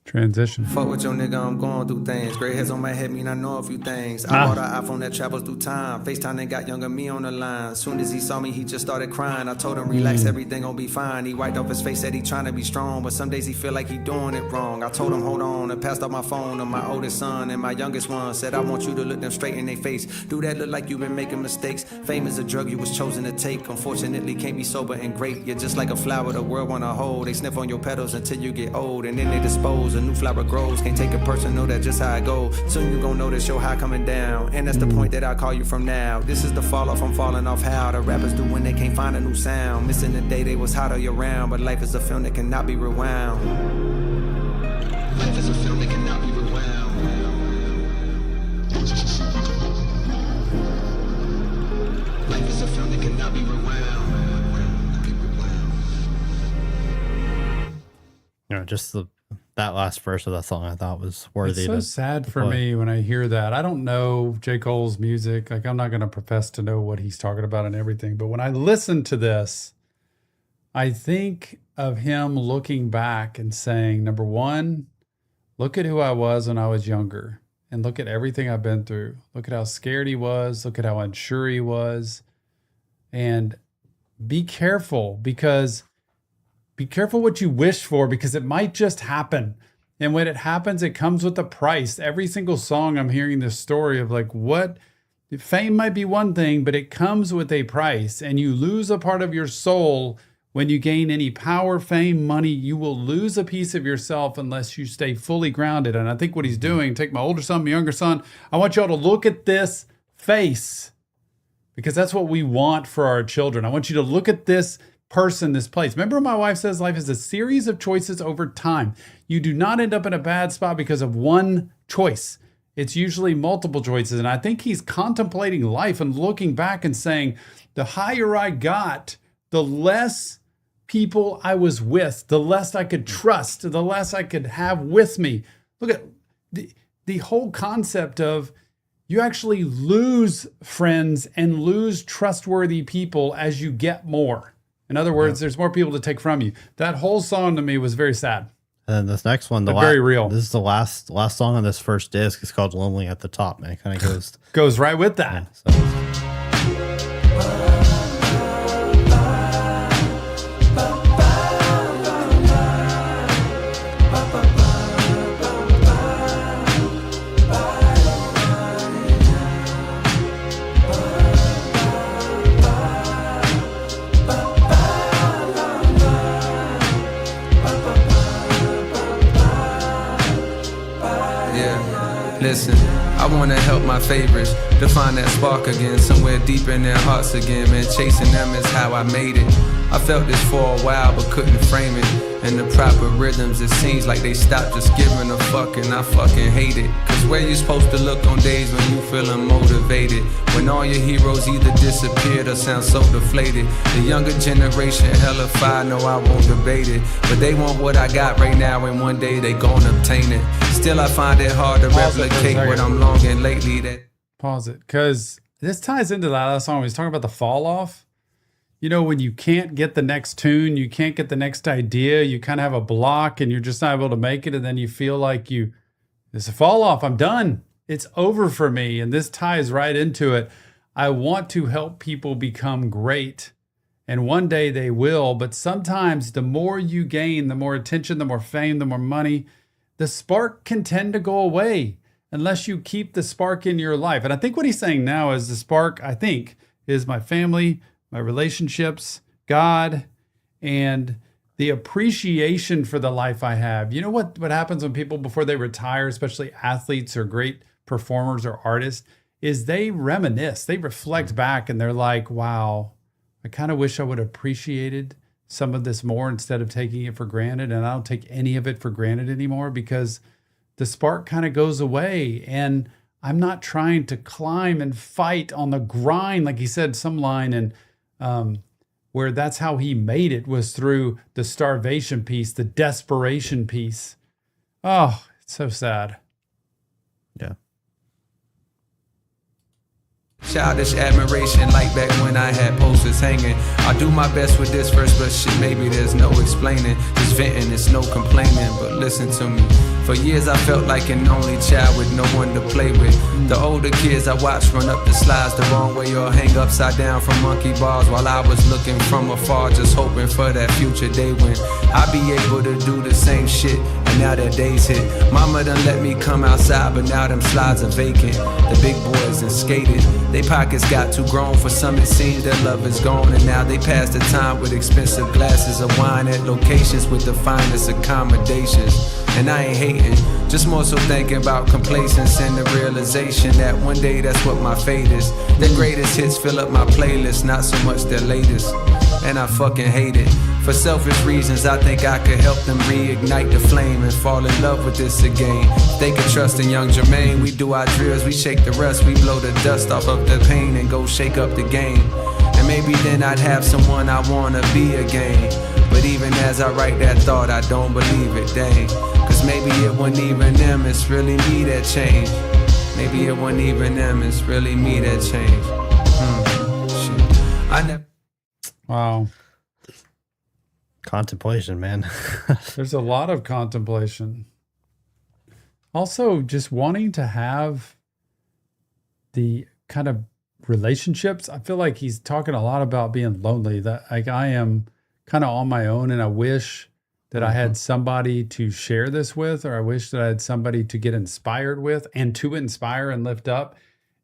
Transition. Fuck with your nigga, I'm going through things. Gray hairs on my head mean I know a few things. I bought an iPhone that travels through time. FaceTime and got younger me on the line. Soon as he saw me, he just started crying. I told him relax, everything gon' be fine. He wiped off his face, said he trying to be strong, but some days he feel like he doing it wrong. I told him hold on and passed off my phone to my oldest son and my youngest one. Said I want you to look them straight in their face. Do that look like you been making mistakes? Fame is a drug you was chosen to take. Unfortunately can't be sober and great. You're just like a flower the world wanna hold. They sniff on your petals until you get old and then they dispose of new flower grows. Can't take it personal, that's just how it goes. Soon you gon' notice your high coming down, and that's the point that I call you from now. This is the fall off, I'm falling off how the rappers do when they can't find a new sound. Missing the day they was hot all year round, but life is a film that cannot be rewound. Life is a film that cannot be rewound. Life is a film that cannot be rewound. You know, just that last verse of that song I thought was worthy. It's so sad for me when I hear that. I don't know J. Cole's music. Like, I'm not going to profess to know what he's talking about and everything. But when I listen to this, I think of him looking back and saying, number one, look at who I was when I was younger. And look at everything I've been through. Look at how scared he was. Look at how unsure he was. And be careful, because be careful what you wish for, because it might just happen. And when it happens, it comes with a price. Every single song I'm hearing this story of like, what fame might be one thing, but it comes with a price, and you lose a part of your soul when you gain any power, fame, money. You will lose a piece of yourself unless you stay fully grounded. And I think what he's doing, take my older son, my younger son, I want y'all to look at this face, because that's what we want for our children. I want you to look at this person, this place. Remember, my wife says life is a series of choices over time. You do not end up in a bad spot because of one choice. It's usually multiple choices. And I think he's contemplating life and looking back and saying, the higher I got, the less people I was with, the less I could trust, the less I could have with me. Look at the whole concept of you actually lose friends and lose trustworthy people as you get more. In other words, there's more people to take from you. That whole song to me was very sad. And then this next one, very real. This is the last song on this first disc. It's called "Lonely at the Top," man. It kind of goes right with that. Listen, I wanna help my favorites to find that spark again, somewhere deep in their hearts again, man. Chasing them is how I made it. I felt this for a while but couldn't frame it. In the proper rhythms, it seems like they stopped just giving a fuck, and I fucking hate it. Cause where you supposed to look on days when you feeling motivated, when all your heroes either disappeared or sound so deflated. The younger generation hella fire, no I won't debate it, but they want what I got right now and one day they gon' obtain it. Still I find it hard to replicate what I'm longing lately. Pause it, because this ties into that last song. He's talking about the fall off. You know, when you can't get the next tune, you can't get the next idea, you kind of have a block and you're just not able to make it. And then you feel like it's a fall off. I'm done. It's over for me. And this ties right into it. I want to help people become great. And one day they will. But sometimes the more you gain, the more attention, the more fame, the more money, the spark can tend to go away unless you keep the spark in your life. And I think what he's saying now is the spark, I think, is my family, my relationships, God, and the appreciation for the life I have. You know what happens when people, before they retire, especially athletes or great performers or artists, is they reminisce, they reflect back, and they're like, wow, I kind of wish I would have appreciated some of this more instead of taking it for granted. And I don't take any of it for granted anymore because the spark kind of goes away. And I'm not trying to climb and fight on the grind, like he said, some line, and where that's how he made it was through the starvation piece, the desperation piece. Oh, it's so sad. Yeah. Childish admiration like back when I had posters hanging. I do my best with this verse, but shit, maybe there's no explaining. Just venting, it's no complaining, but listen to me. For years I felt like an only child with no one to play with. The older kids I watched run up the slides the wrong way or hang upside down from monkey bars, while I was looking from afar, just hoping for that future day when I'd be able to do the same shit. And now that day's hit. Mama done let me come outside, but now them slides are vacant. The big boys done skated. They pockets got too grown. For some it seems their love is gone, and now they pass the time with expensive glasses of wine at locations with the finest accommodations. And I ain't hating, just more so thinking about complacence and the realization that one day that's what my fate is. The greatest hits fill up my playlist, not so much their latest. And I fucking hate it. For selfish reasons, I think I could help them reignite the flame and fall in love with this again. If they could trust in young Jermaine, we do our drills, we shake the rust, we blow the dust off of the pain and go shake up the game. And maybe then I'd have someone I wanna be again. But even as I write that thought, I don't believe it, dang. Cause maybe it wasn't even them, it's really me that changed. Maybe it wasn't even them, it's really me that changed. Shit. I never. Wow. Contemplation, man. There's a lot of contemplation. Also, just wanting to have the kind of relationships. I feel like he's talking a lot about being lonely, that like I am kind of on my own, and I wish that I had somebody to share this with, or I wish that I had somebody to get inspired with and to inspire and lift up.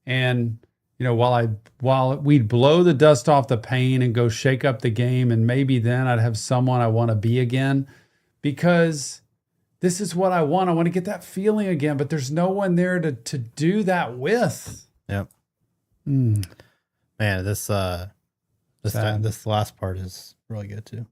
And you know, while we'd blow the dust off the pain and go shake up the game, and maybe then I'd have someone I want to be again, because this is what I want. I want to get that feeling again, but there's no one there to do that with. Yep. Man, this last part is really good too.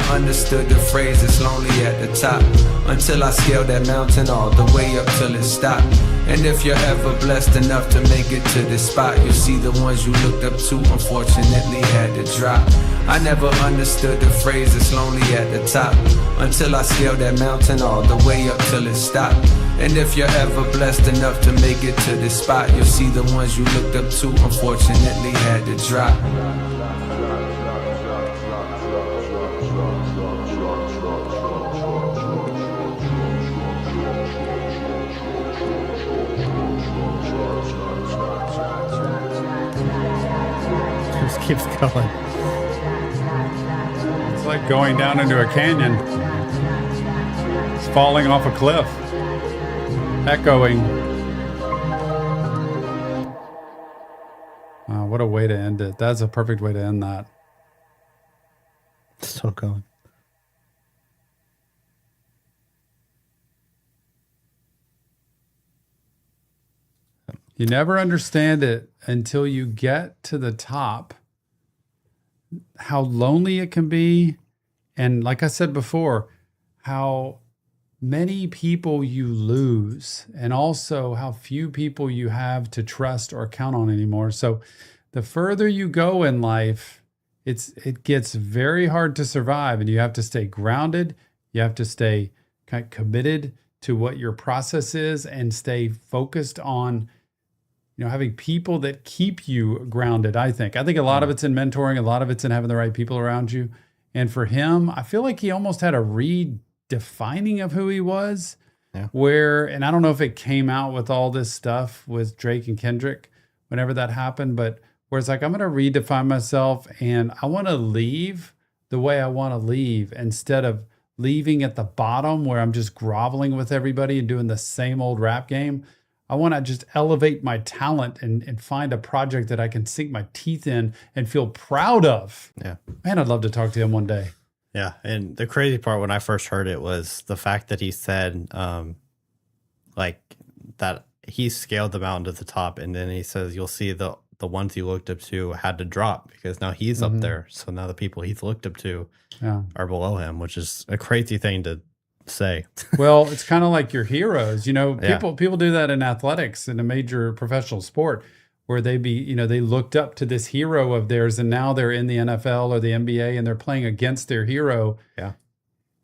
Understood the phrase, it's lonely at the top, until I scaled that mountain all the way up till it stopped. And if you're ever blessed enough to make it to this spot, you'll see the ones you looked up to unfortunately had to drop. I never understood the phrase, it's lonely at the top, until I scaled that mountain all the way up till it stopped. And if you're ever blessed enough to make it to this spot, you'll see the ones you looked up to unfortunately had to drop. Just keeps going. It's like going down into a canyon. It's falling off a cliff. Echoing. What a way to end it. That's a perfect way to end that. Still going. You never understand it until you get to the top, how lonely it can be. And like I said before, how many people you lose, and also how few people you have to trust or count on anymore. So the further you go in life, it gets very hard to survive, and you have to stay grounded. You have to stay kind of committed to what your process is and stay focused on, you know, having people that keep you grounded. I think a lot of it's in mentoring. A lot of it's in having the right people around you. And for him, I feel like he almost had a redefining of who he was, and I don't know if it came out with all this stuff with Drake and Kendrick, whenever that happened, but where it's like, I'm going to redefine myself, and I want to leave the way I want to leave, instead of leaving at the bottom where I'm just groveling with everybody and doing the same old rap game. I want to just elevate my talent and find a project that I can sink my teeth in and feel proud of. Yeah. Man, I'd love to talk to him one day. Yeah. And the crazy part when I first heard it was the fact that he said, like, that he scaled the mountain to the top. And then he says, you'll see the ones you looked up to had to drop because now he's up there. So now the people he's looked up to are below him, which is a crazy thing to say. Well, it's kind of like your heroes, you know, people do that in athletics, in a major professional sport, where they looked up to this hero of theirs, and now they're in the NFL or the NBA and they're playing against their hero. Yeah.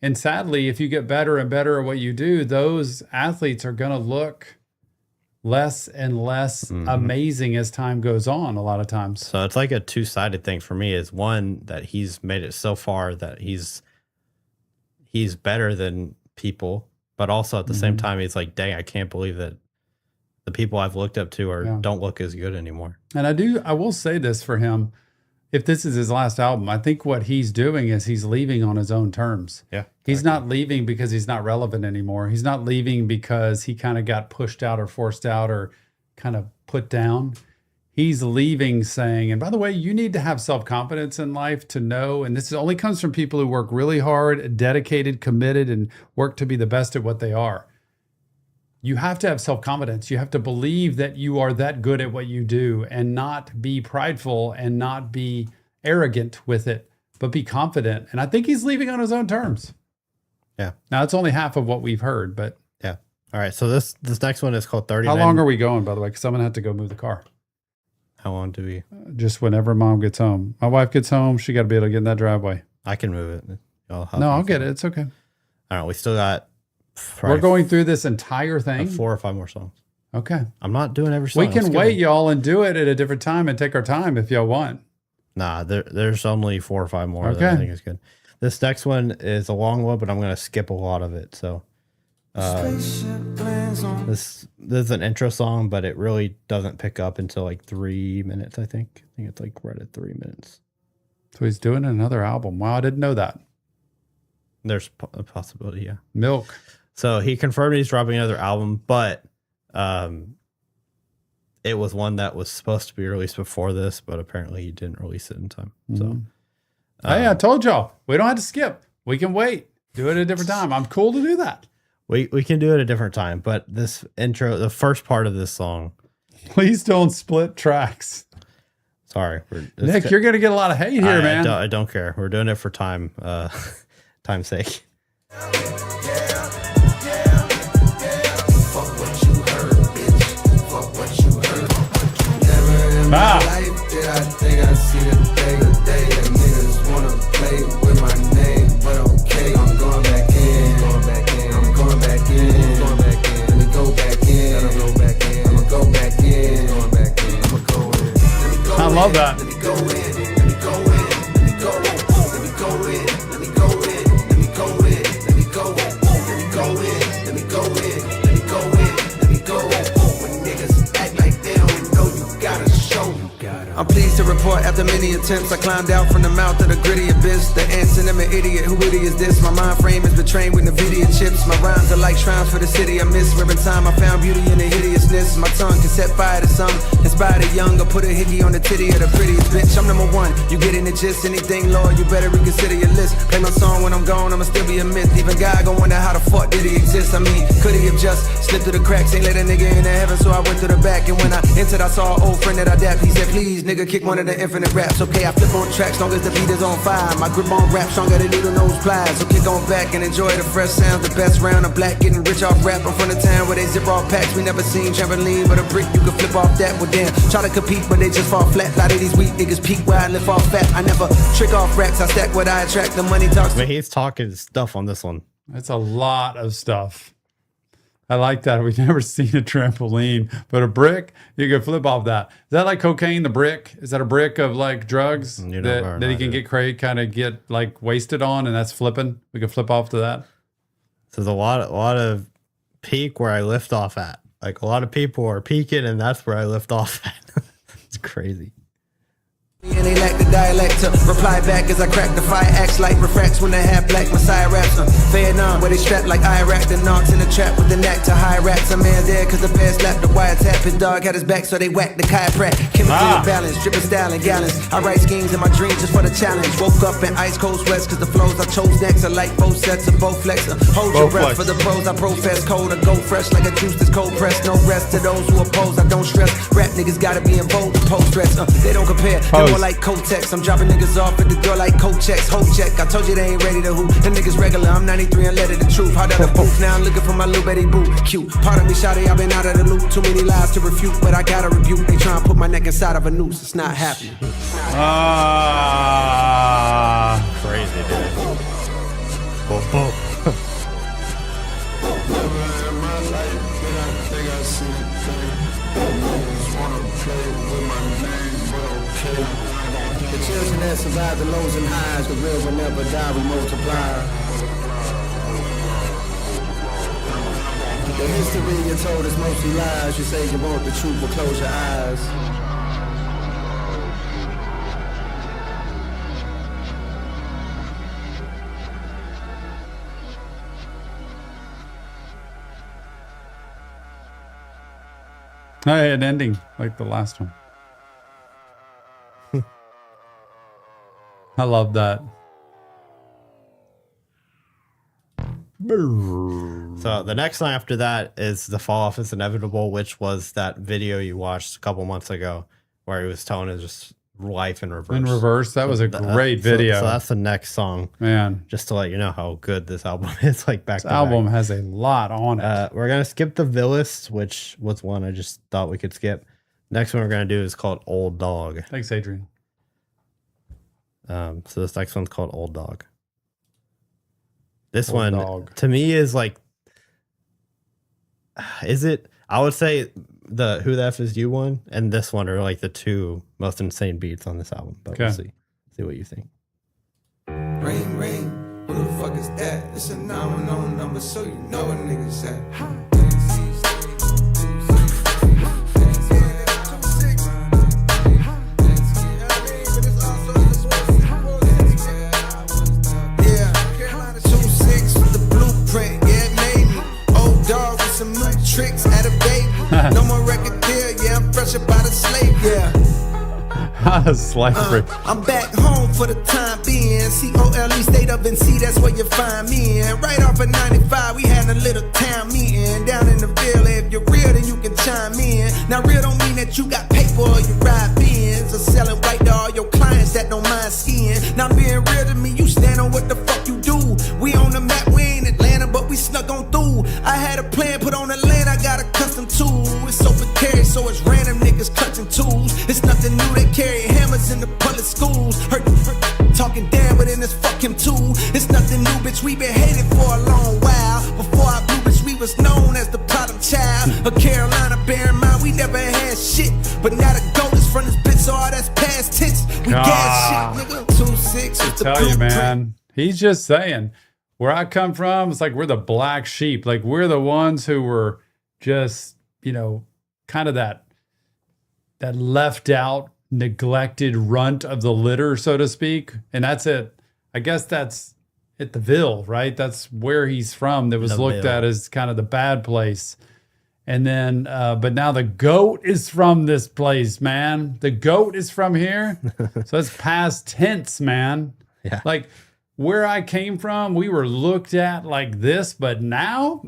And sadly, if you get better and better at what you do, those athletes are going to look less and less amazing as time goes on a lot of times. So it's like a two-sided thing for me. Is one, that he's made it so far that he's better than people, but also at the same time, he's like, dang, I can't believe that the people I've looked up to don't look as good anymore. And I will say this for him. If this is his last album, I think what he's doing is he's leaving on his own terms. Yeah. He's not leaving because he's not relevant anymore. He's not leaving because he kind of got pushed out or forced out or kind of put down. he's leaving saying, and by the way, you need to have self-confidence in life to know, and this only comes from people who work really hard, dedicated, committed, and work to be the best at what they are. You have to have self-confidence. You have to believe that you are that good at what you do and not be prideful and not be arrogant with it, but be confident. And I think he's leaving on his own terms. Yeah. Now, it's only half of what we've heard, but. Yeah. All right. So this next one is called 30 How Men. long are we going, by the way? Because I'm going to have to go move the car. How long do we? Just whenever mom gets home. My wife gets home, she got to be able to get in that driveway. I can move it. No, I'll get it. It's okay. All right. We still got. We're going through this entire thing. 4 or 5 more songs. Okay. I'm not doing every song. We can wait, y'all, and do it at a different time and take our time if y'all want. There's only 4 or 5 more Okay. that I think is good. This next one is a long one, but I'm going to skip a lot of it. So this is an intro song, but it really doesn't pick up until like 3 minutes, I think. I think it's like right at 3 minutes. So he's doing another album. Wow, I didn't know that. There's a possibility, yeah. Milk. So he confirmed he's dropping another album, but it was one that was supposed to be released before this, but apparently he didn't release it in time. So, Hey, I told y'all, we don't have to skip. We can wait. Do it at a different time. I'm cool to do that. we can do it at a different time. But this intro, the first part of this song, Please don't split tracks. sorry, Nick, you're going to get a lot of hate here, man. I don't care. We're doing it for time, time's sake. Ah. Life that I think I see the day. That niggas wanna play with my name, but okay, I'm going back in. I'm going back in. Let me go back in. I'ma go back in. I'ma go in. I love that. Let me go in. Let me go in. Let me go. Let me go in. Let me go in. Let me go in. Let me go. Let me go in. Let me go in. Let me go in. Let me go. When niggas act like they don't know, you gotta show. I'm pleased to report after many attempts I climbed out from the mouth of the gritty abyss. The answer, I'm an idiot, who witty is this? My mind frame is betrayed with NVIDIA chips. My rhymes are like shrines for the city I miss. Where in time I found beauty in the hideousness. My tongue can set fire to some, inspire the young, or put a hickey on the titty of the prettiest bitch. I'm number one, you get in the gist. Anything, Lord, you better reconsider your list. Play my song when I'm gone, I'ma still be a myth. Even God gon' wonder how the fuck did he exist. I mean, could he have just slipped through the cracks? Ain't let a nigga into heaven, so I went through the back. And when I entered, I saw an old friend that I dapped. He said, please, nigga, kick one of the infinite raps. Okay, I flip on tracks long as the beat is on fire. My grip on rap stronger than needle nose pliers. So kick on back and enjoy the fresh sounds. The best round of black, getting rich off rap. I'm from the town where they zip off packs. We never seen trampoline, but a brick you can flip off that. Well, damn, try to compete, but they just fall flat. A lot of these weak niggas peak where I lift off fat. I never trick off racks. I stack what I attract. The money talks. But he's talking stuff on this one. That's a lot of stuff. I like that. We've never seen a trampoline, but a brick, you can flip off that. Is that like cocaine, the brick? Is that a brick of like drugs You know better that than he I can do. get like wasted on, and that's flipping? We can flip off to that. So there's a lot of peak where I lift off at. Like a lot of people are peaking, and that's where I lift off at. It's crazy. And they lack the dialect to reply back as I crack the fire axe like refracts when they have black Messiah raps. Vietnam, where they strap like Iraq, the knocks in the trap with the knack to high raps. A man there cause the bear slapped the wiretap. His dog had his back so they whacked the chiropract. Chemical balance, dripping style and gallons. I write schemes in my dreams just for the challenge. Woke up in ice cold sweats cause the flows I chose next are like both sets of both flex. Hold your breath for the pros I profess. Cold or go fresh like a juice that's cold pressed. No rest to those who oppose, I don't stress. Rap niggas gotta be in vogue, post stress. They don't compare, they're more like Kotex. I'm dropping niggas off at the door like coat checks. Whole check, I told you they ain't ready to hoop. Them niggas regular, I'm 93 and let it the truth. Hard the proof, now I'm looking for my little Betty boo. Cute, pardon me, shawty, I've been out of the loop. Too many lies to refute, but I gotta rebuke. They try and put my neck inside of a noose, it's not happening. Crazy, dude. Boom, boom. The children that survive the lows and highs, the real will never die, we multiply. The history you're told is mostly lies. You say you want the truth, but close your eyes. Hey, an ending like the last one. I love that. So the next song after that is The Fall Off Is Inevitable, which was that video you watched a couple months ago where he was telling his just life in reverse. In reverse, that was a great video. So that's the next song. Man, Just to let you know how good this album is. Like back this album has a lot on it. We're gonna skip the Villas, which was one I just thought we could skip. Next one we're gonna do is called Old Dog. Thanks, Adrian. So this next one's called Old Dog. This Old one Dog. to me is like, is it? I would say the Who the F Is You one and this one are like the two most insane beats on this album. But we'll see what you think. Ring, ring, who the fuck is that? It's a 911 number, so you know what niggas at. Tricks at a baby. No more record deal, yeah, I'm fresh up out of slave, yeah. Slavery. I'm back home for the time being. COLE state of NC, that's where you find me in. Right off of 95, we had a little town meeting down in the Ville. If you're real, then you can chime in. Now, real don't mean that you got paper or you ride Benz or selling white to all your clients that don't mind skiing. Now, being real to me, you stand on what the fuck you do. We on the map, we ain't Atlanta, but we snuck on through. I had a plan put on the land, I got a custom tool. It's open carry, so it's random niggas clutching tools. It's nothing new, they carry hammers in the public schools. Heard talking down, but then it's fuck him too. It's nothing new, bitch, we been hated for a long while. Before I blew, bitch, we was known as the problem child of Carolina. Bear in mind, we never had shit, but now the gold is from this bitch, so all that's past tense. We gas shit, nigga. 2-6. I tell you, man, he's just saying, where I come from, it's like we're the black sheep. Like we're the ones who were just, kind of that left out, neglected runt of the litter, so to speak. And that's it. I guess that's at the Ville, right? That's where he's from. That was looked at as kind of the bad place. And then, but now the GOAT is from this place, man. The GOAT is from here. So it's past tense, man. Yeah. Like where I came from, we were looked at like this, but now,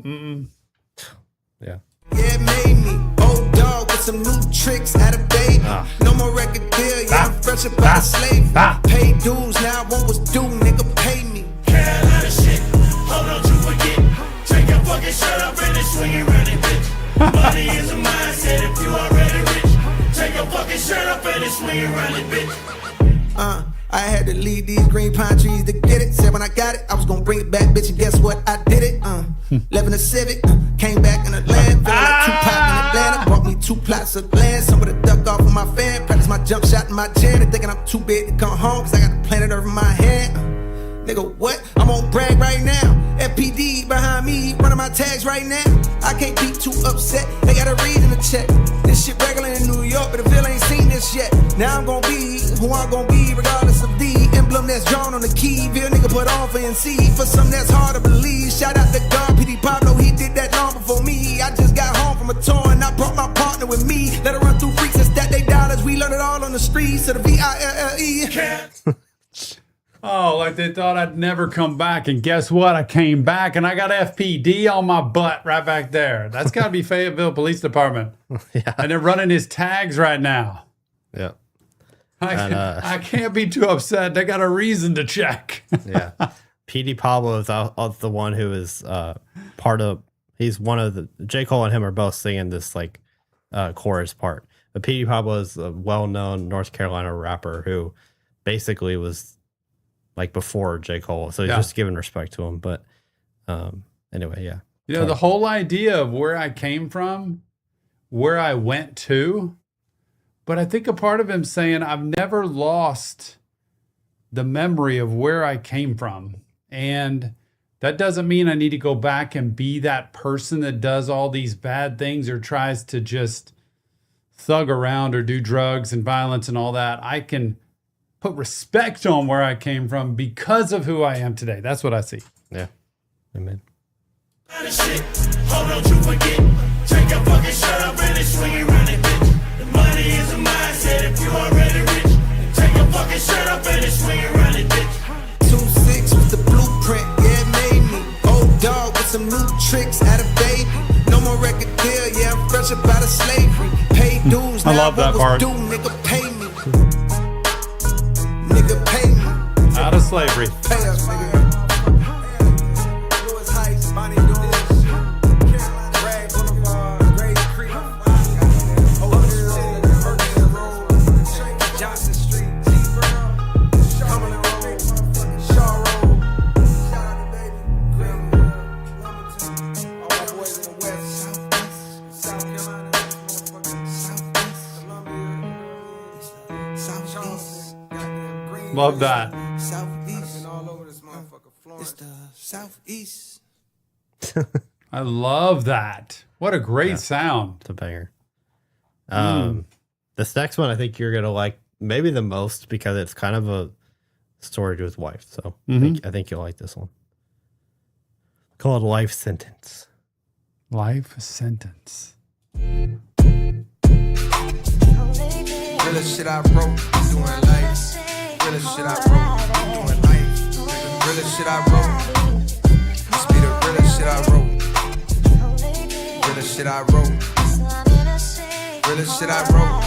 Yeah. Yeah, it made me old dog with some new tricks at a baby. No more record deal, yeah, I'm fresh up out of slavery. Pay dues, now I want what's due, nigga, pay me. Carolina shit, hold on to forget. Take your fucking shirt up and then swing it round it, bitch. Money is a mindset if you already rich. Take your fucking shirt up and then swing it round it, bitch. I had to leave these green pine trees to get it. Said when I got it, I was gonna bring it back, bitch, and guess what? I did it. Living a Civic, came back in the land, feeling like Tupac in Atlanta. Bought me 2 plots of land, some of the duck off of my fan. Practice my jump shot in my gym, and thinking I'm too big to come home, cause I got the planet Earth in my hand. Nigga, what? I'm on brag right now. FPD behind me, running my tags right now. I can't be too upset, they got a reason to check. This shit regular in New York, but the Ville ain't seen this yet. Now I'm gonna be who I'm gonna be, regardless of the emblem that's drawn on the key. Ville nigga put on for NC, for something that's hard to believe. Shout out to God, PD Pablo, he did that long before me. I just got home from a tour and I brought my partner with me. Let her run through freaks and stack they dollars. We learned it all on the streets of the VILLE. oh, like they thought I'd never come back. And guess what? I came back and I got FPD on my butt right back there. That's got to be Fayetteville Police Department. Yeah. And they're running his tags right now. Yeah. I can't be too upset. They got a reason to check. Yeah. PD Pablo is the one who is part of, he's one of the, J. Cole and him are both singing this like chorus part. But PD Pablo is a well-known North Carolina rapper who basically was like before J. Cole. So he's just giving respect to him. But anyway, yeah. You know, the whole idea of where I came from, where I went to, but I think a part of him saying I've never lost the memory of where I came from. And that doesn't mean I need to go back and be that person that does all these bad things or tries to just thug around or do drugs and violence and all that. I can put respect on where I came from because of who I am today. That's what I see. Yeah. Amen. Shit, hold on to forget. Take your fucking shirt up and then swing it round it, bitch. The money is a mindset if you already rich. Take your fucking shirt up and then swing it round it, 6 was the blueprint, yeah, it made me. Old dog with some new tricks, had a baby. No more record deal, yeah, I'm fresh up out of slavery. Paid dues, I now love that what was part. due, nigga, pay me. Nigga, pay me. Out of slavery. Pay us, nigga. Lewis Heights, Bonnie doing this shit. Rag Boulevard, Grace Creek. Johnson Street, T Brown, Cumberland Road, Shaw Road. Shout out to baby. Greenwood, Wilmington. All my boys in the West, South Carolina, Southeast, Columbia, South Charleston, goddamn Greenwood. Love that. Southeast. All over this motherfucker, Florence. It's the Southeast. I love that. What a great sound. It's a banger. This next one I think you're gonna like maybe the most because it's kind of a story to his wife. So I think you'll like this one. Called Life Sentence. Life sentence. Realest shit I wrote, doing life. Realest shit I wrote, doing life. Realest shit I wrote. This be the realest shit I wrote. Realest shit I wrote. Realest shit I wrote.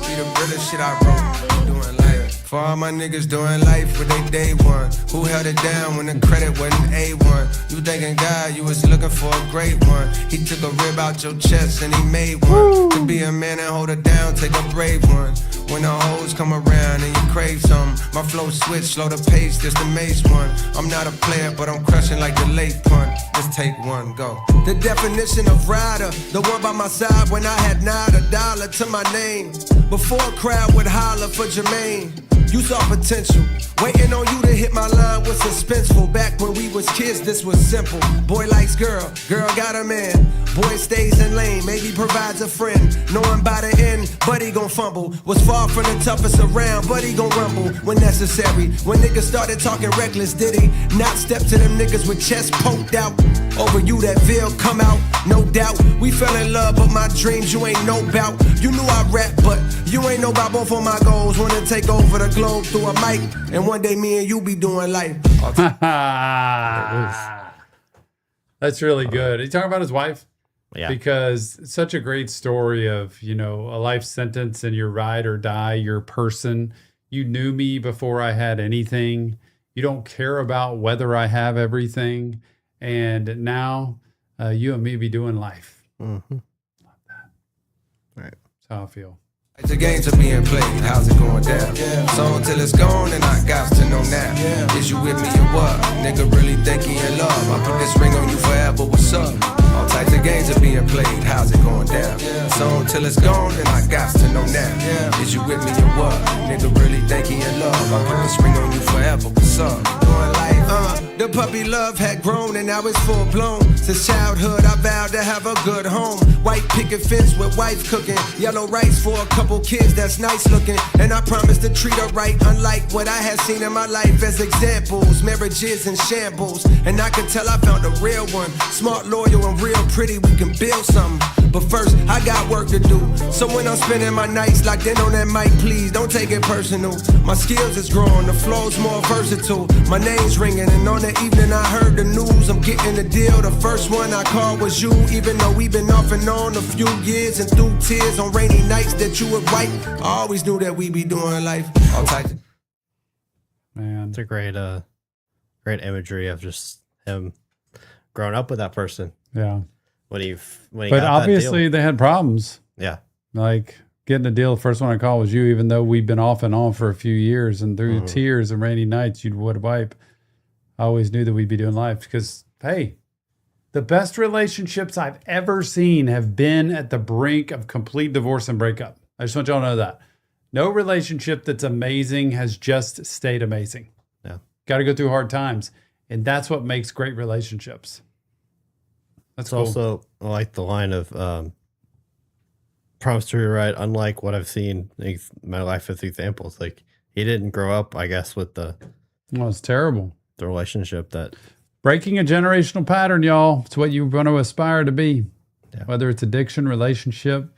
Be the realest shit I wrote. Doing life. For all my niggas doing life with they day one. Who held it down when the credit wasn't A1? You thinking God, you was looking for a great one. He took a rib out your chest and he made one. To be a man and hold it down, take a brave one. When the hoes come around and you crave something, my flow switch, slow the pace, this the mace one. I'm not a player, but I'm crushing like the late punt. Let's take one, go. The definition of rider, the one by my side when I had not a dollar to my name. Before a crowd would holler for Jermaine. You saw potential, waiting on you to hit my line was suspenseful. Back when we was kids, this was simple. Boy likes girl, girl got a man. Boy stays in lane, maybe provides a friend. Knowing by the end, buddy gon' fumble. Was far from the toughest around, buddy gon' rumble when necessary. When niggas started talking reckless, did he not step to them niggas with chest poked out? Over you that veil come out, no doubt. We fell in love, but my dreams you ain't know about. You knew I rap, but you ain't know about both of my goals. Wanna take over the globe through a mic, and one day me and you be doing life. That's really good. Are you talking about his wife? Yeah. Because it's such a great story of, you know, a life sentence and your ride or die, your person. You knew me before I had anything. You don't care about whether I have everything. And now you and me be doing life. Mm-hmm. Love that. Right. That's how I feel. The games are being played, how's it going down? So until it's gone, and I got to know now. Is you with me or what? Nigga really think he in love. I put this ring on you forever, what's up? All types of games are being played, how's it going down? So until it's gone, then I got to know now. Is you with me or what? Nigga really think he in love. I put this ring on you forever, what's up? Doing life, the puppy love had grown and now it's full blown. Since childhood I vowed to have a good home. White picket fence with wife cooking. Yellow rice for a couple kids that's nice looking. And I promised to treat her right, unlike what I had seen in my life as examples. Marriages and shambles. And I could tell I found a real one. Smart, loyal, and real pretty, we can build something. But first, I got work to do. So when I'm spending my nights locked in on that mic, please don't take it personal. My skills is growing, the flow's more versatile. My name's ringing, and on the evening I heard the news. I'm getting the deal. The first one I called was you, even though we've been off and on a few years. And through tears on rainy nights that you would wipe, I always knew that we be doing life. All types. Man. It's a great imagery of just him growing up with that person. Yeah. When he But got obviously that deal. they had problems. Yeah. Like getting a deal, the first one I called was you, even though we've been off and on for a few years, and through tears and rainy nights you would wipe. I always knew that we'd be doing life because, hey, the best relationships I've ever seen have been at the brink of complete divorce and breakup. I just want y'all to know that. No relationship that's amazing has just stayed amazing. Yeah. Got to go through hard times. And that's what makes great relationships. That's It's cool. also I like the line of promise to be right, unlike what I've seen in my life with examples. Like he didn't grow up, I guess, with the It's terrible. relationship that Breaking a generational pattern, y'all. It's what you want to aspire to be. Yeah. Whether it's addiction, relationship,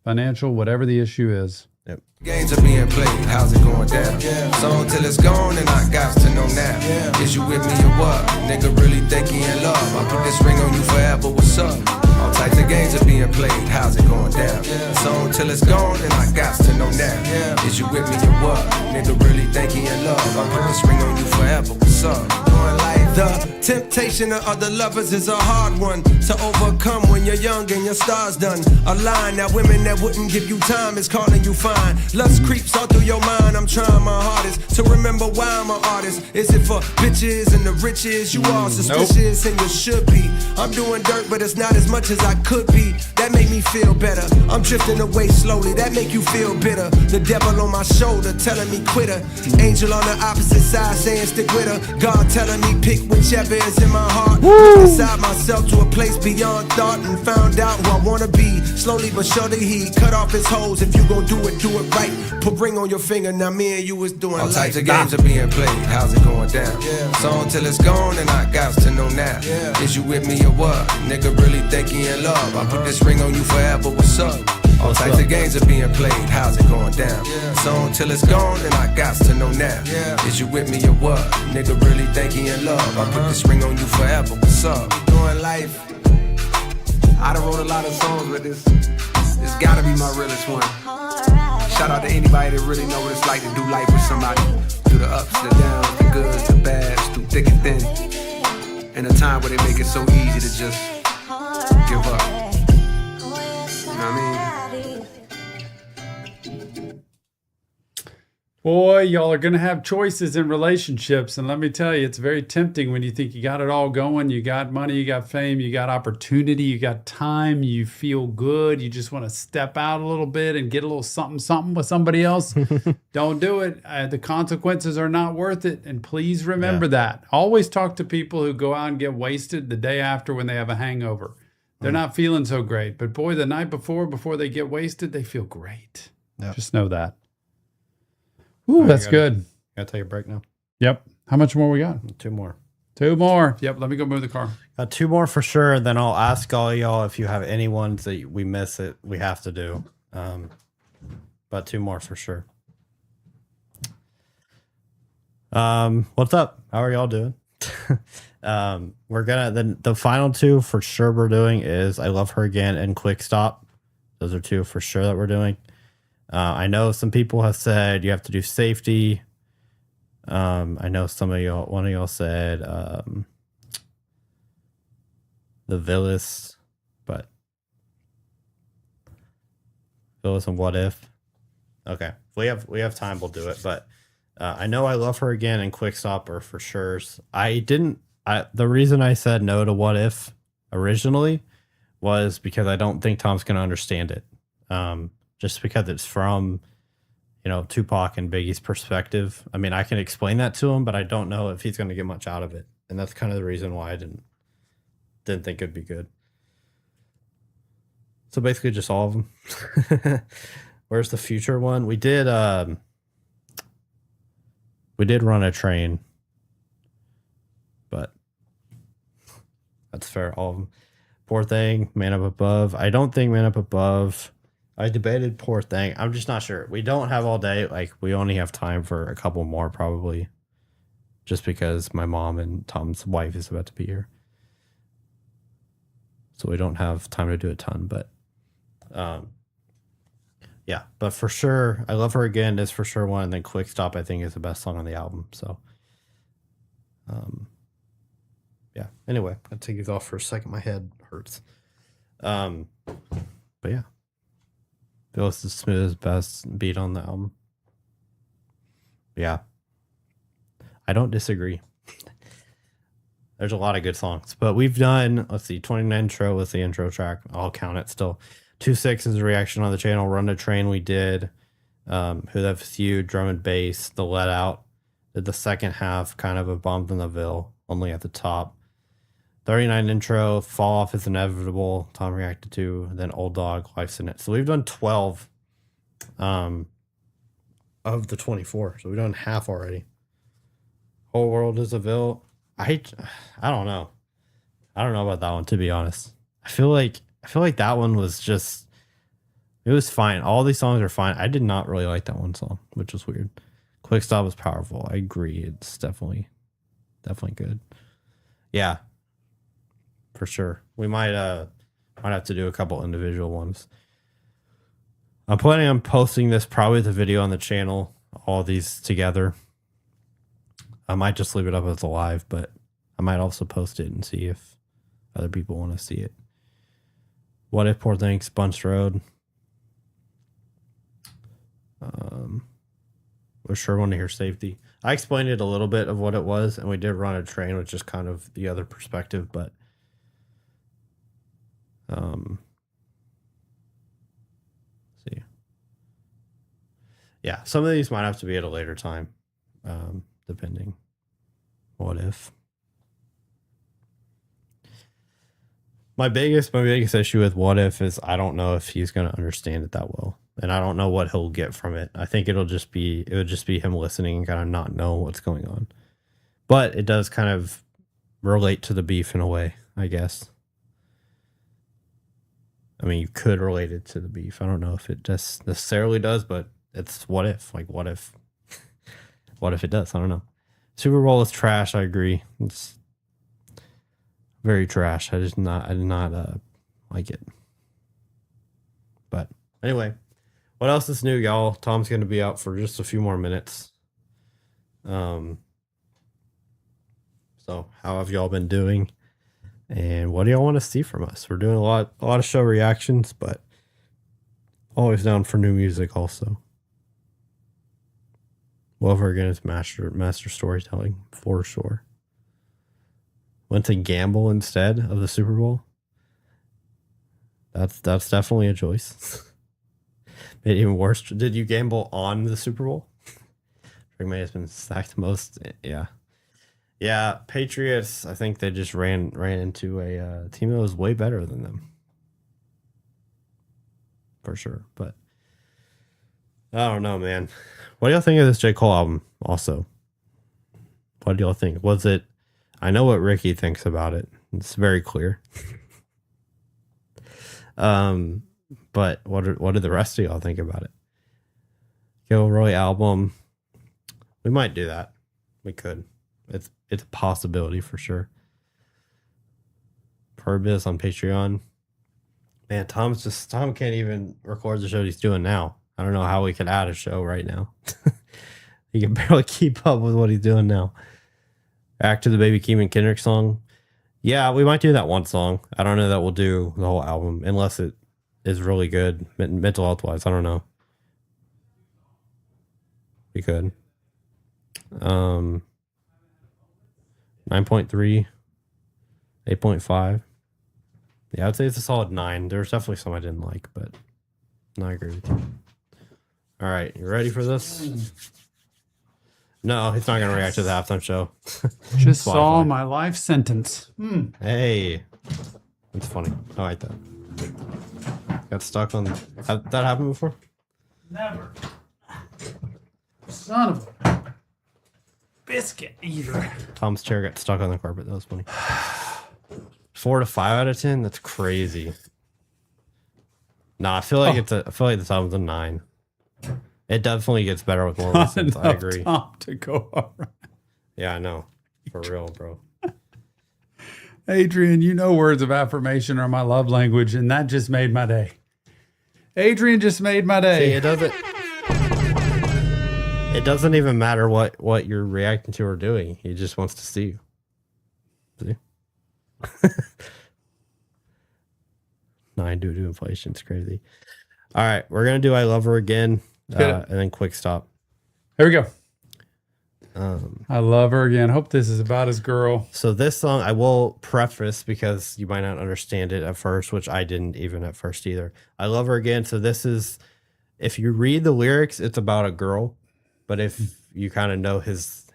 financial, whatever the issue is. Yep. Games are being played, how's it going down? So until it's gone, and I got to know now. Is you with me or what? Nigga really think he in love. I put this ring on you forever, what's up? All types of games are being played, how's it going down? So until it's gone, and I got to know now. Is you with me or what? Nigga really think he in love. I put this ring on you forever, what's up? Going like the temptation of other lovers is a hard one to overcome when you're young and your star's done. A line that women that wouldn't give you time is calling you fine. Lust creeps all through your mind. I'm trying my hardest to remember why I'm an artist. Is it for bitches and the riches? You all suspicious and you should be. I'm doing dirt, but it's not as much as I could be. That make me feel better. I'm drifting away slowly. That make you feel bitter. The devil on my shoulder telling me quit her. Angel on the opposite side saying stick with her. God telling me pick whichever is in my heart. Inside myself to a place beyond thought and found out who I wanna be. Slowly but surely he cut off his hoes. If you gon' do it right. Put ring on your finger. Now me and you was doing all types of games are being played. How's it going down? So until it's gone, and I got to know now. Is you with me or what? Nigga really think he in love. I put this ring on you forever. What's up? All types of games are being played. How's it going down? So until it's gone, and I got to know now. Is you with me or what? Nigga really think he in love. I put this ring on you forever. What's up? Doing life. I done wrote a lot of songs, but this gotta be my realest one. Shout out to anybody that really know what it's like to do life with somebody. Through the ups, the downs, the goods, the bads, through thick and thin. In a time where they make it so easy to just give up. You know what I mean? Boy, y'all are going to have choices in relationships. And let me tell you, it's very tempting when you think you got it all going. You got money, you got fame, you got opportunity, you got time, you feel good. You just want to step out a little bit and get a little something with somebody else. Don't do it. The consequences are not worth it. And please remember that. Always talk to people who go out and get wasted the day after when they have a hangover. They're not feeling so great. But boy, the night before they get wasted, they feel great. Yep. Just know that. Ooh, that's good. Gotta take a break now. Yep. How much more we got? Two more. Yep. Let me go move the car. Got two more for sure. Then I'll ask all y'all if you have any ones that we miss it. We have to do. But two more for sure. What's up? How are y'all doing? We're gonna the final two for sure we're doing is I Love Her Again and Quick Stop. Those are two for sure that we're doing. I know some people have said you have to do Safety. I know one of y'all said the Villas, but Villas and What If. Okay, if we have time, we'll do it. But I know I Love Her Again and Quick Stop are for sure. The reason I said no to What If originally was because I don't think Tom's gonna understand it. Just because it's from, Tupac and Biggie's perspective. I mean, I can explain that to him, but I don't know if he's going to get much out of it. And that's kind of the reason why I didn't think it'd be good. So basically just all of them. Where's the Future one? We did Run a Train, but that's fair. All of them. Poor Thing, Man Up Above. I don't think Man Up Above. I debated Poor Thing. I'm just not sure. We don't have all day. Like, we only have time for a couple more probably. Just because my mom and Tom's wife is about to be here. So we don't have time to do a ton. But, yeah. But for sure, I Love Her Again is for sure one. And then Quick Stop, I think, is the best song on the album. So, yeah. Anyway, I'll take these off for a second. My head hurts. But yeah. Phyllis is Smooth's best beat on the album. Yeah. I don't disagree. There's a lot of good songs. But we've done, 29 intro was the intro track. I'll count it still. 2-6 is a reaction on the channel. Run a Train we did. Who That's You, Drum and Bass, The Let Out. Did the second half, kind of a Bombs in the Ville, only at the top. 39 intro, Fall Off is Inevitable, Tom reacted to, then Old Dog, Life's in It. So we've done 12 of the 24. So we've done half already. Whole World is a Ville. I don't know. I don't know about that one, to be honest. I feel like that one was just It was fine. All these songs are fine. I did not really like that one song, which was weird. Quick Stop was powerful. I agree. It's definitely good. Yeah, for sure. We might have to do a couple individual ones. I'm planning on posting this probably the video on the channel, all these together. I might just leave it up as a live, but I might also post it and see if other people want to see it. What If, Poor Things, Bunch Road. We're sure want to hear Safety. I explained it a little bit of what it was, and we did Run a Train, which is kind of the other perspective, but see. Yeah, some of these might have to be at a later time, depending. What If? My biggest issue with What If is I don't know if he's going to understand it that well, and I don't know what he'll get from it. I think it would just be him listening and kind of not know what's going on. But it does kind of relate to the beef in a way, I guess. I mean, you could relate it to the beef. I don't know if it just necessarily does, but it's what if. Like, what if? What if it does? I don't know. Super Bowl is trash. I agree. It's very trash. I did not like it. But anyway, what else is new, y'all? Tom's going to be out for just a few more minutes. So how have y'all been doing? And what do y'all want to see from us? We're doing a lot of show reactions, but always down for new music also. Over again is master storytelling for sure. Went to gamble instead of the Super Bowl. That's definitely a choice. Made it even worse. Did you gamble on the Super Bowl? Drake May has been sacked most. Yeah. Patriots. I think they just ran into a team that was way better than them, for sure. But I don't know, man. What do y'all think of this J. Cole album? Also, what do y'all think? Was it? I know what Ricky thinks about it. It's very clear. But what do the rest of y'all think about it? Gilroy album. We might do that. We could. It's a possibility for sure. Purbiz on Patreon. Man, Tom can't even record the show he's doing now. I don't know how we could add a show right now. He can barely keep up with what he's doing now. Back to the Baby Keem and Kendrick song. Yeah, we might do that one song. I don't know that we'll do the whole album unless it is really good mental health wise. I don't know. We could. 9.3, 8.5. Yeah, I'd say it's a solid 9. There's definitely some I didn't like, but no, I agree with you. All right, you ready for this? No, he's not going to react to the halftime show. Just saw my life sentence. Hey, it's funny. I like that. Got stuck on. Have that happened before? Never. Son of a biscuit eater. Tom's chair got stuck on the carpet. That was funny. 4 to 5 out of 10. That's crazy. Nah, I feel like this album's a 9. It definitely gets better with more listens. I agree. Tom to go around. Yeah, I know. For real, bro. Adrian, you know words of affirmation are my love language, and that just made my day. Adrian just made my day. See, it doesn't even matter what you're reacting to or doing. He just wants to see you. See? 9 due to inflation. It's crazy. All right, we're gonna do I Love Her Again, and then Quick Stop. Here we go. I Love Her Again. Hope this is about his girl. So this song, I will preface because you might not understand it at first, which I didn't even at first either. I Love Her Again. So this is, if you read the lyrics, it's about a girl, but if you kind of know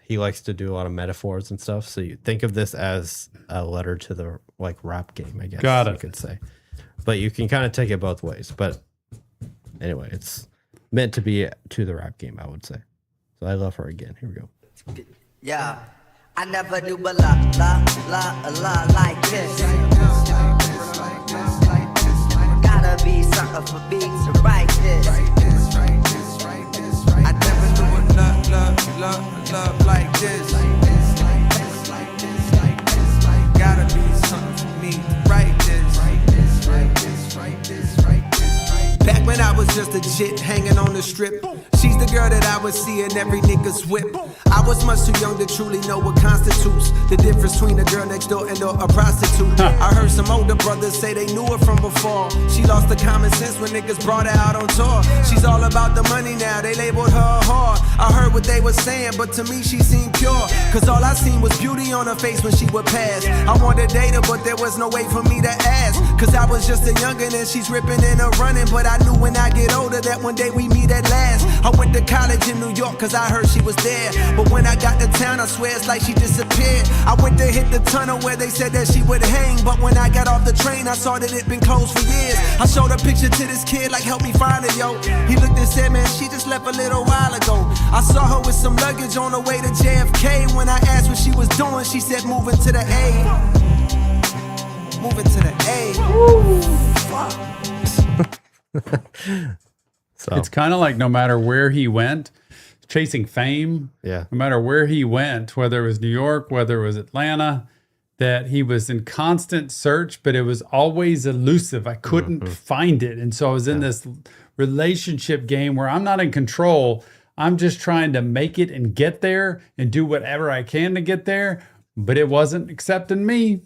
he likes to do a lot of metaphors and stuff. So you think of this as a letter to the rap game, I guess. Got it. You could say, but you can kind of take it both ways. But anyway, it's meant to be to the rap game, I would say. So I Love Her Again. Here we go. Yeah, I never do but la like this. Gotta Gotta be something for beats to write this. I never knew what love like this. Gotta be something for me to write this. Back when I was just a jit hanging on the strip, she's the girl that I would see in every nigga's whip. I was much too young to truly know what constitutes the difference between a girl next door and a prostitute. I heard some older brothers say they knew her from before. She lost the common sense when niggas brought her out on tour. She's all about the money now, they labeled her a whore. I heard what they were saying, but to me she seemed pure, cause all I seen was beauty on her face when she would pass. I wanted to date her, but there was no way for me to ask, cause I was just a youngin' and she's ripping and a running. But I knew when I get older that one day we meet at last. I went to college in New York cause I heard she was there, but when I got to town I swear it's like she disappeared. I went to hit the tunnel where they said that she would hang, but when I got off the train I saw that it'd been closed for years. I showed a picture to this kid like help me find her, yo. He looked and said, man, she just left a little while ago. I saw her with some luggage on the way to JFK. When I asked what she was doing, she said moving to the A. Moving to the A. So It's kind of like no matter where he went, chasing fame, yeah, no matter where he went, whether it was New York, whether it was Atlanta, that he was in constant search, but it was always elusive. I couldn't find it. And so I was in this relationship game where I'm not in control. I'm just trying to make it and get there and do whatever I can to get there, but it wasn't accepting me.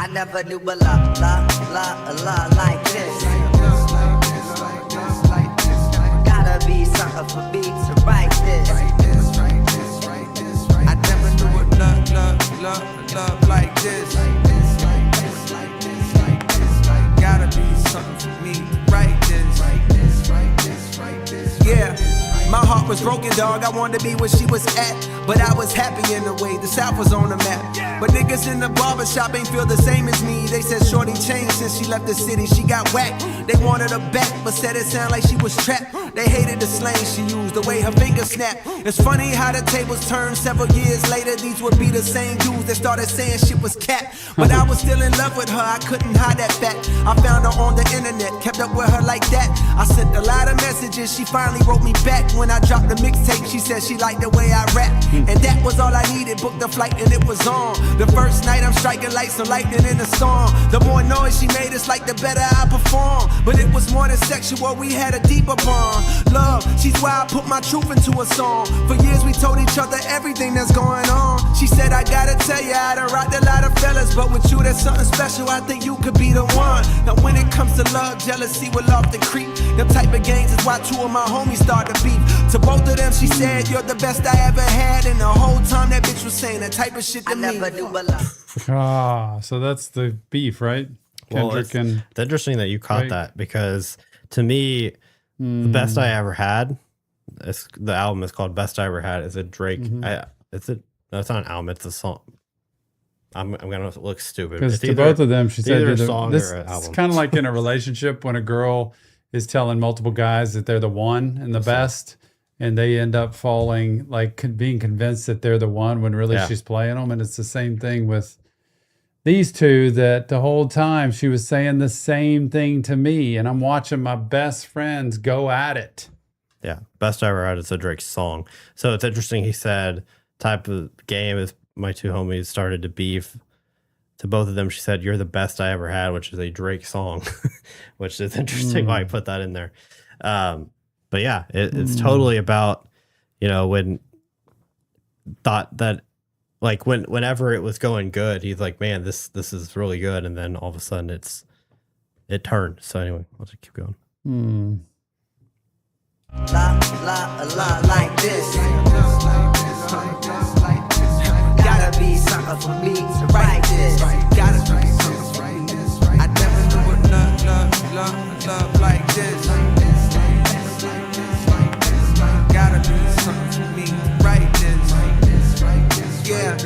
I never knew a lot like this. Gotta be something for beats to write this. I never knew what love like this. Gotta be something for me to write this. Yeah. My heart was broken, dog. I wanted to be where she was at, but I was happy in a way. The South was on the map. But niggas in the barbershop ain't feel the same as me. They said shorty changed since she left the city. She got whacked. They wanted her back, but said it sounded like she was trapped. They hated the slang she used, the way her fingers snapped. It's funny how the tables turned. Several years later, these would be the same dudes that started saying shit was cap. But I was still in love with her, I couldn't hide that fact. I found her on the internet, kept up with her like that. I sent a lot of messages, she finally wrote me back. When I dropped the mixtape, she said she liked the way I rap. And that was all I needed, booked the flight and it was on. The first night I'm striking like some lightning in a storm. The more noise she made, it's like the better I perform. But it was more than sexual, we had a deeper bond. Love, she's why I put my truth into a song. For years we told each other everything that's going on. She said I gotta tell you, I done rocked a lot of fellas, but with you there's something special, I think you could be the one. Now when it comes to love, jealousy will often creep. Them type of games is why two of my homies started beef. To both of them she said, you're the best I ever had. And the whole time that bitch was saying that type of shit to I me. never knew a lot. So that's the beef, right? well, Kendrick it's interesting that you caught Drake. that, because to me, the best I ever had, the album is called Best I Ever Had. Is it Drake? No, it's not an album. It's a song. I'm gonna look stupid. Because It's to either- both of them, she said, either a "You're song this or an it's album." kind of like in a relationship when a girl is telling multiple guys that they're the one and the best, and they end up falling, like being convinced that they're the one when really Yeah. she's playing them. And it's the same thing with these two, that the whole time she was saying the same thing to me, and I'm watching my best friends go at it. Yeah, Best I Ever Had is a Drake song. So it's interesting. He said, type of game is my two homies started to beef. To both of them, she said, "You're the best I ever had," which is a Drake song, which is interesting why I put that in there. But yeah, it's totally about, when thought that, like whenever it was going good, he's like, man, this is really good. And then all of a sudden it turned. So anyway, I'll just keep going. La like this. Gotta be something for me to write this. Gotta be something for me. I never knew what love like this. Gotta be something for me to write this. Yeah,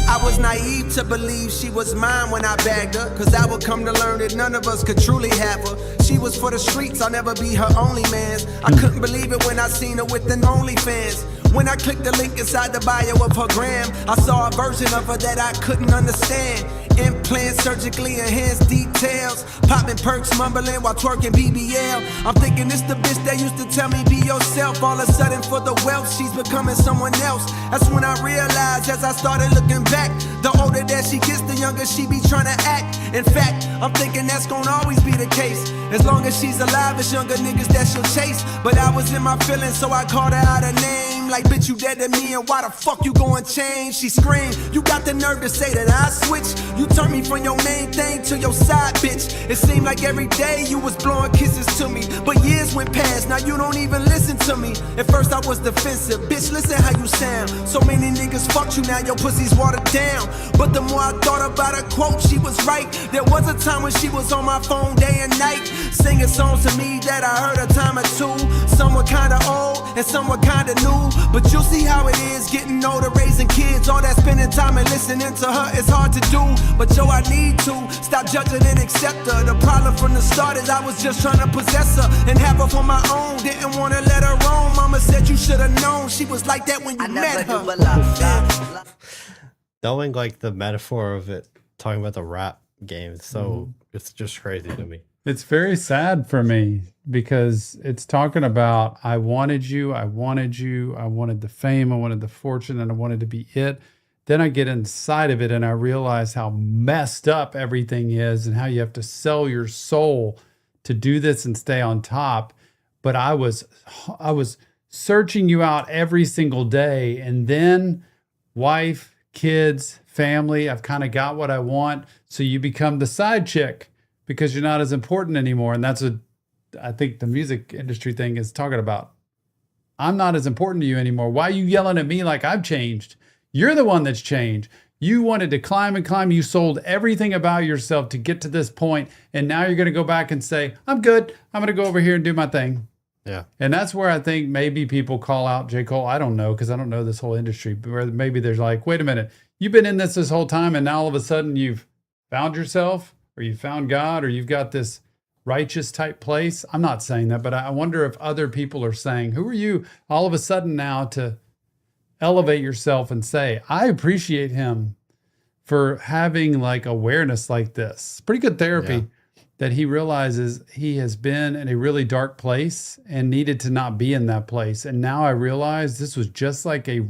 I was naive to believe she was mine when I bagged her, cause I would come to learn that none of us could truly have her. She was for the streets, I'll never be her only man's. I couldn't believe it when I seen her with an OnlyFans. When I clicked the link inside the bio of her gram, I saw a version of her that I couldn't understand. Implants, surgically enhanced details, popping perks, mumbling while twerking BBL. I'm thinking it's the bitch that used to tell me be yourself. All of a sudden for the wealth, she's becoming someone else. That's when I realized as I started looking back, the older that she gets, the younger she be trying to act. In fact, I'm thinking that's gonna always be the case. As long as she's alive, it's younger niggas that she'll chase. But I was in my feelings, so I called her out her name. Like, bitch, you dead to me, and why the fuck you gon' change? She screamed, you got the nerve to say that I switch. You turned me from your main thing to your side, bitch. It seemed like every day you was blowing kisses to me. But years went past, now you don't even listen to me. At first I was defensive, bitch, listen how you sound. So many niggas fucked you, now your pussy's watered down. But the more I thought about her quote, she was right. There was a time when she was on my phone day and night, singing songs to me that I heard a time or two. Some were kinda old and some were kinda new. But you'll see how it is getting older, raising kids. All that spending time and listening to her is hard to do. But yo, I need to stop judging and accept her. The problem from the start is I was just trying to possess her and have her for my own. Didn't want to let her roam. Mama said you should have known she was like that when you met her. Knowing like the metaphor of it, talking about the rap game, so it's just crazy to me. It's very sad for me because it's talking about I wanted you, I wanted you, I wanted the fame, I wanted the fortune, and I wanted to be it. Then I get inside of it and I realize how messed up everything is and how you have to sell your soul to do this and stay on top. But I was searching you out every single day, and then wife, kids, family, I've kind of got what I want. So you become the side chick because you're not as important anymore. And that's what I think the music industry thing is talking about. I'm not as important to you anymore. Why are you yelling at me like I've changed? You're the one that's changed. You wanted to climb and climb. You sold everything about yourself to get to this point. And now you're going to go back and say, I'm good. I'm going to go over here and do my thing. Yeah. And that's where I think maybe people call out J. Cole. I don't know, because I don't know this whole industry. But where maybe there's like, wait a minute. You've been in this whole time, and now all of a sudden you've found yourself, or you found God, or you've got this righteous type place. I'm not saying that, but I wonder if other people are saying, who are you all of a sudden now to elevate yourself and say, I appreciate him for having like awareness like this. Pretty good therapy that he realizes he has been in a really dark place and needed to not be in that place. And now I realize this was just like a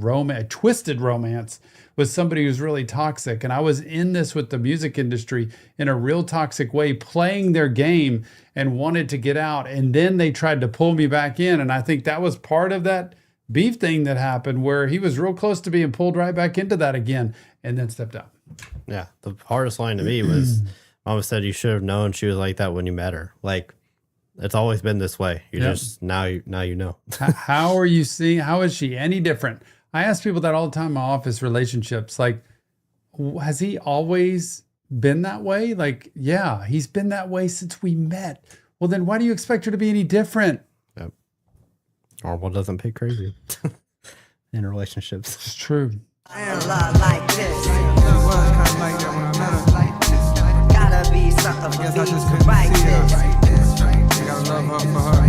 twisted romance with somebody who's really toxic. And I was in this with the music industry in a real toxic way, playing their game and wanted to get out. And then they tried to pull me back in. And I think that was part of that beef thing that happened where he was real close to being pulled right back into that again and then stepped out. Yeah. The hardest line to me was Mama said you should have known she was like that when you met her. Like, it's always been this way. You just now you know. How are you seeing? How is she any different? I ask people that all the time in my office relationships. Like, has he always been that way? Like, yeah, he's been that way since we met. Well, then why do you expect her to be any different? Yep. Normal doesn't pay crazy in relationships. It's true. I am a lot like this. Gotta be something for me to write this. Gotta love her for her.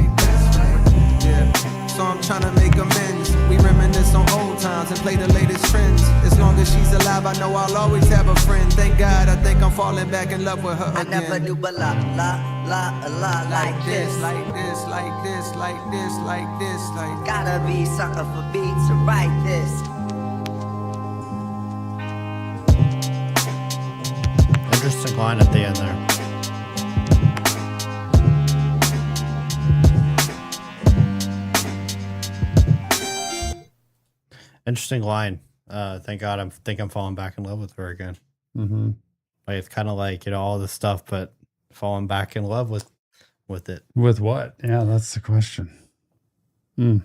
Yeah. So I'm trying to make amends. We reminisce on old times and play the latest trends. As long as she's alive, I know I'll always have a friend. Thank God, I think I'm falling back in love with her again. I never do a lot like this. Like this, like this, like this, like this, like. Gotta be something for me to write this. Interesting line at the end there. Interesting line. Thank God I'm falling back in love with her again. Mm-hmm. Like, it's kind of like, all this stuff, but falling back in love with it. With what? Yeah, that's the question. All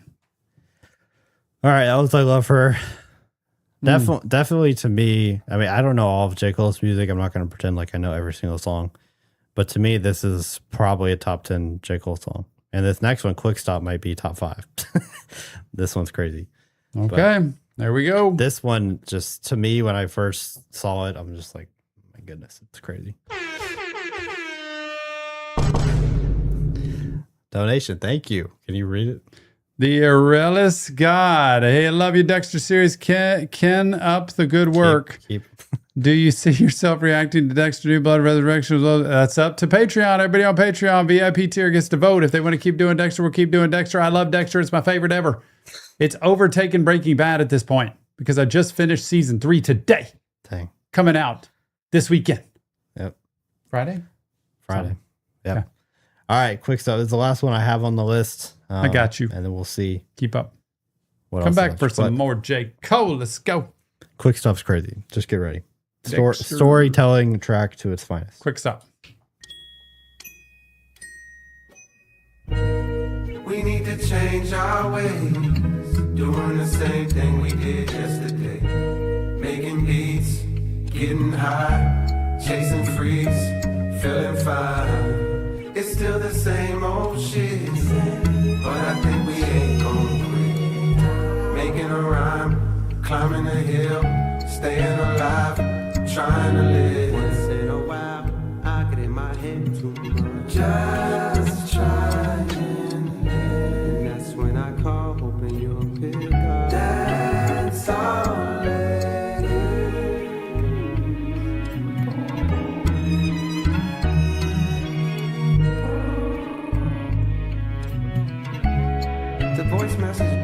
right, that was I Love Her. Definitely to me, I mean, I don't know all of J. Cole's music. I'm not going to pretend like I know every single song. But to me, this is probably a top 10 J. Cole song. And this next one, Quick Stop, might be top 5. This one's crazy. Okay, there we go. This one, just to me, when I first saw it, I'm just like, oh my goodness, it's crazy. Donation, thank you. Can you read it? The Aurelius God. Hey, I love you, Dexter Series. Ken up the good work. Keep. Do you see yourself reacting to Dexter New Blood Resurrection? That's up to Patreon. Everybody on Patreon, VIP tier gets to vote. If they want to keep doing Dexter, we'll keep doing Dexter. I love Dexter. It's my favorite ever. It's overtaken Breaking Bad at this point because I just finished season 3 today. Dang. Coming out this weekend. Yep. Friday. Yep. Okay. All right, quick stuff. This is the last one I have on the list. I got you. And then we'll see. Keep up. What Come else back left. for some But more J. Cole. Let's go. quick stuff's crazy. Just get ready. Dexter. Storytelling track to its finest. Quick stop. We need to change our ways, doing the same thing we did yesterday. Making beats, getting high, chasing freaks, feeling fine. It's still the same old shit, but I think we ain't gonna quit. Making a rhyme, climbing a hill, staying alive, trying to live. Once in a while, I get in my head too much. Just trying to live. And that's when I call, hoping you'll pick up. That's all it The voice message.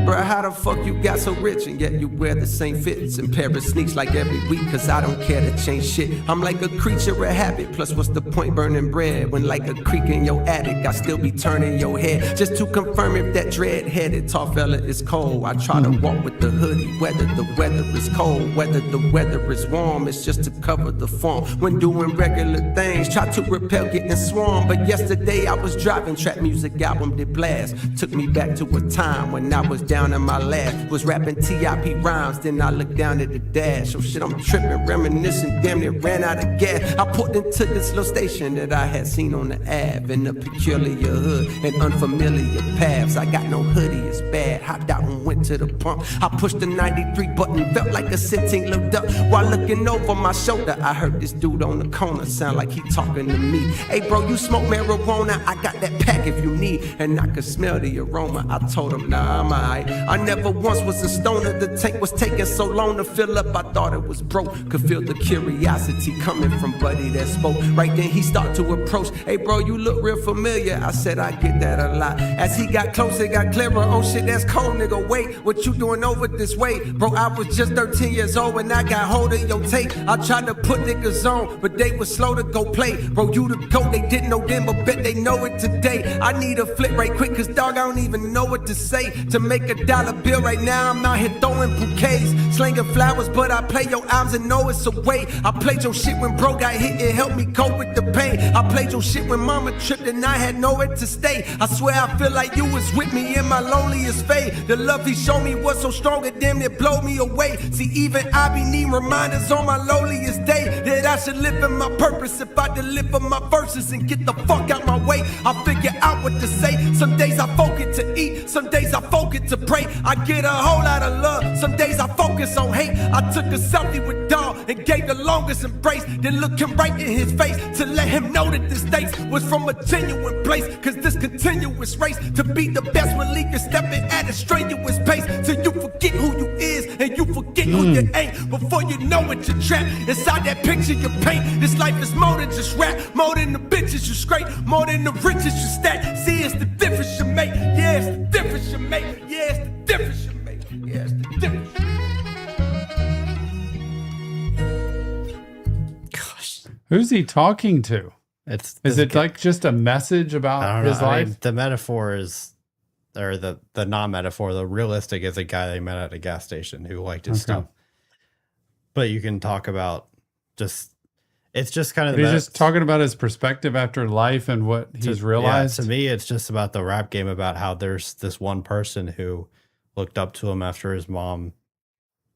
Bruh, how the fuck you got so rich and yet you wear the same fits and pair of sneaks like every week? Cause I don't care to change shit. I'm like a creature of habit. Plus, what's the point burning bread when like a creek in your attic? I still be turning your head just to confirm if that dread-headed tall fella is cold. I try to walk with the hoodie, whether the weather is cold, whether the weather is warm. It's just to cover the form. When doing regular things, try to repel getting swarmed. But yesterday I was driving, trap music album did blast. Took me back to a time when I was down in my last, was rapping TIP rhymes, then I looked down at the dash. Oh shit, I'm tripping, reminiscing, damn near ran out of gas. I pulled into this little station that I had seen on the Ave, in a peculiar hood and unfamiliar paths. I got no hoodie, it's bad. Hopped out and went to the pump. I pushed the 93 button, felt like a 17 looked up. While looking over my shoulder, I heard this dude on the corner sound like he talking to me. Hey bro, you smoke marijuana? I got that pack if you need. And I could smell the aroma. I told him, nah, I'm alright. I never once was a stoner. The tank was taking so long to fill up, I thought it was broke. Could feel the curiosity coming from buddy that spoke. Right then he started to approach. Hey bro, you look real familiar. I said I get that a lot. As he got closer, it got clearer. Oh shit, that's cold, nigga. Wait, what you doing over this way? Bro, I was just 13 years old when I got hold of your tape. I tried to put niggas on, but they was slow to go play. Bro, you the GOAT, they didn't know then, but bet they know it today. I need a flip right quick, cause dog, I don't even know what to say. To make a dollar bill right now, I'm out here throwing bouquets, slinging flowers, but I play your arms and know it's a way. I played your shit when bro got hit, it helped me cope with the pain. I played your shit when mama tripped and I had nowhere to stay. I swear I feel like you was with me in my loneliest phase. The love he showed me was so strong, it damn near blow me away. See, even I be need reminders on my loneliest day that I should live in my purpose if I deliver my verses and get the fuck out my way. I figure out what to say. Some days I focus to eat, some days I focus to pray. I get a whole lot of love, some days I focus on hate. I took a selfie with dog and gave the longest embrace, then look him right in his face to let him know that this dates was from a genuine place. Cause this continuous race to be the best will leave you stepping at a strenuous pace till you forget who you is and you forget who you ain't. Before you know it, you're trapped inside that picture you paint. This life is more than just rap, more than the bitches you scrape, more than the riches you stack. See, it's the difference you make. Yeah, it's the difference you make. Yeah, it's the difference you make. Yeah, it's the difference. Gosh. Who's he talking to? Is it like just a message about his life? I mean, the metaphor is, or the non-metaphor, the realistic is a guy they met at a gas station who liked his stuff. But you can talk about just, it's just kind of he's just talking about his perspective after life and what he's realized. Yeah, to me, it's just about the rap game, about how there's this one person who looked up to him after his mom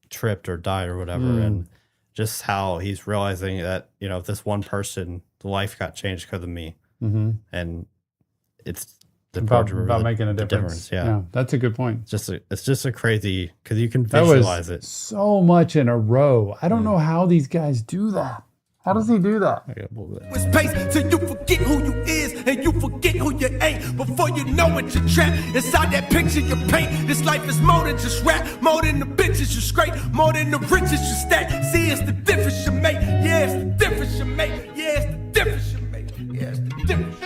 tripped or died or whatever. And just how he's realizing that, you know, this one person, the life got changed because of me. And it's about making a difference. Yeah, that's a good point. It's just a crazy, because you can visualize it. So much in a row. I don't know how these guys do that. How does he do that? Space till you forget who you is and you forget who you ain't. Before you know it, you're trapped inside that picture you paint. This life is more than just rap, more than the bitches you scrape, more than the riches you stack. See, it's the difference you make. Yeah, it's the difference you make. Yeah, it's the difference you make. Yeah, it's the difference.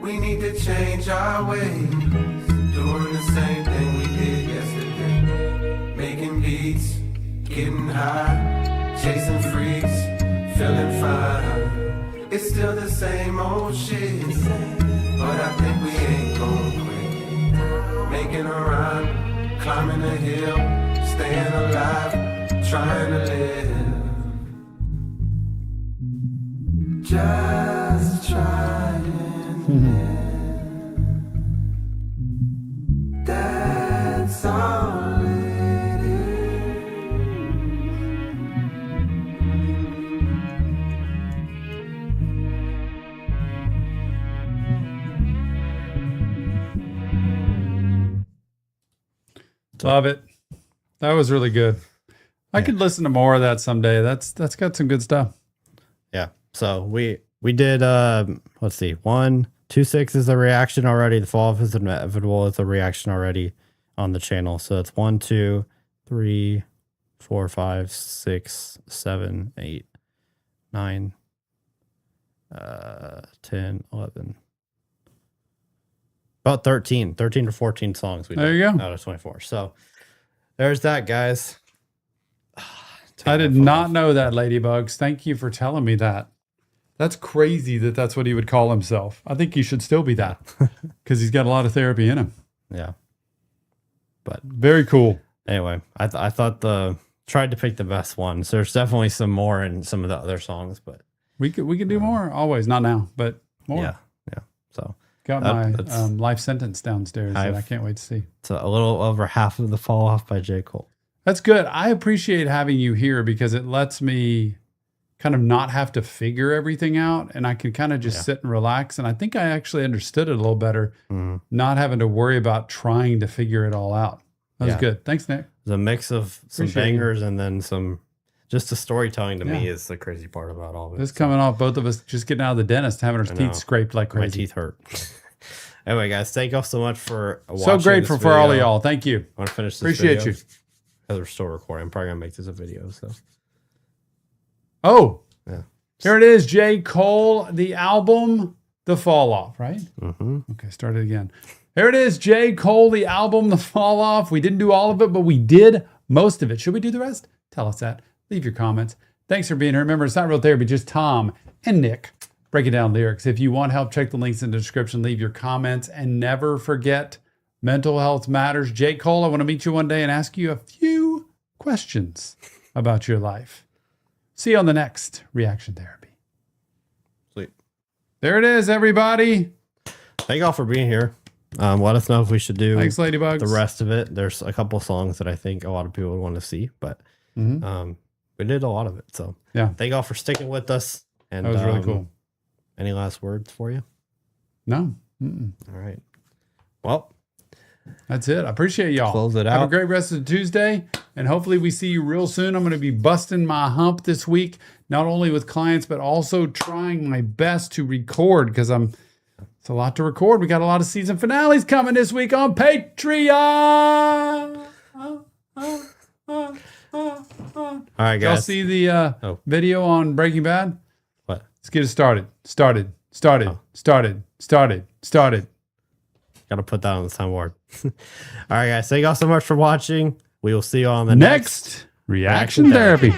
We need to change our ways, doing the same thing we did yesterday. Making beats, getting high, chasing freaks, feeling fine. It's still the same old shit, but I think we ain't gon' quit. Making a run, climbing a hill, staying alive, trying to live. Just trying. That's all it is. Love it. That was really good. I could listen to more of that someday. That's got some good stuff. Yeah. So we did let's see, 1, 2, 6 is a reaction already. The fall off is inevitable. It's a reaction already on the channel. So it's 1, 2, 3, 4, 5, 6, 7, 8, 9, 10, 11. About 13 to 14 songs we There did you go. out of 24. So there's that, guys. I did not know that, Ladybugs. Thank you for telling me that. That's crazy that that's what he would call himself. I think he should still be that because he's got a lot of therapy in him. Yeah. But Very cool. anyway, I thought tried to pick the best ones. There's definitely some more in some of the other songs, but We could do more always. Not now, but more. yeah. So Got my life sentence downstairs that I can't wait to see. it's a little over half of the fall off by J. Cole. That's good. I appreciate having you here because it lets me kind of not have to figure everything out and I can kind of just sit and relax. And I think I actually understood it a little better, not having to worry about trying to figure it all out. That was good. Thanks, Nick. It's a mix of some Appreciate bangers and then some, just the storytelling to me is the crazy part about all of it. This coming off both of us just getting out of the dentist, having our teeth scraped like My crazy. teeth hurt. Anyway, guys, thank y'all so much for watching. So grateful this for all of video. y'all. Thank you. I want to finish this Appreciate video. you. Because we're still recording. I'm probably going to make this a video. So, Oh, yeah. here it is. J. Cole, the album, The Fall Off, right? Mm-hmm. Okay, start it again. Here it is. J. Cole, the album, The Fall Off. We didn't do all of it, but we did most of it. Should we do the rest? Tell us that. Leave your comments. Thanks for being here. Remember, it's not real therapy, just Tom and Nick breaking down lyrics. If you want help, check the links in the description. Leave your comments. And never forget, mental health matters. J. Cole, I want to meet you one day and ask you a few questions about your life. See you on the next Reaction Therapy. Sweet. There it is, everybody. Thank y'all for being here. Let us know if we should do Thanks, Ladybugs. the rest of it. There's a couple songs that I think a lot of people would want to see, but we did a lot of it. So Yeah. thank y'all for sticking with us. And That was really cool. Any last words for you? No. All right. Well, That's it. I appreciate y'all. Close it Have a out. great rest of the Tuesday, and hopefully we see you real soon. I'm going to be busting my hump this week, not only with clients, but also trying my best to record because it's a lot to record. We got a lot of season finales coming this week on Patreon. all right, Y'all guys. see the video on Breaking Bad? What? Let's get it started. Started. Got to put that on the soundboard. All right, guys. Thank y'all so much for watching. We will see you on the Next Reaction Therapy.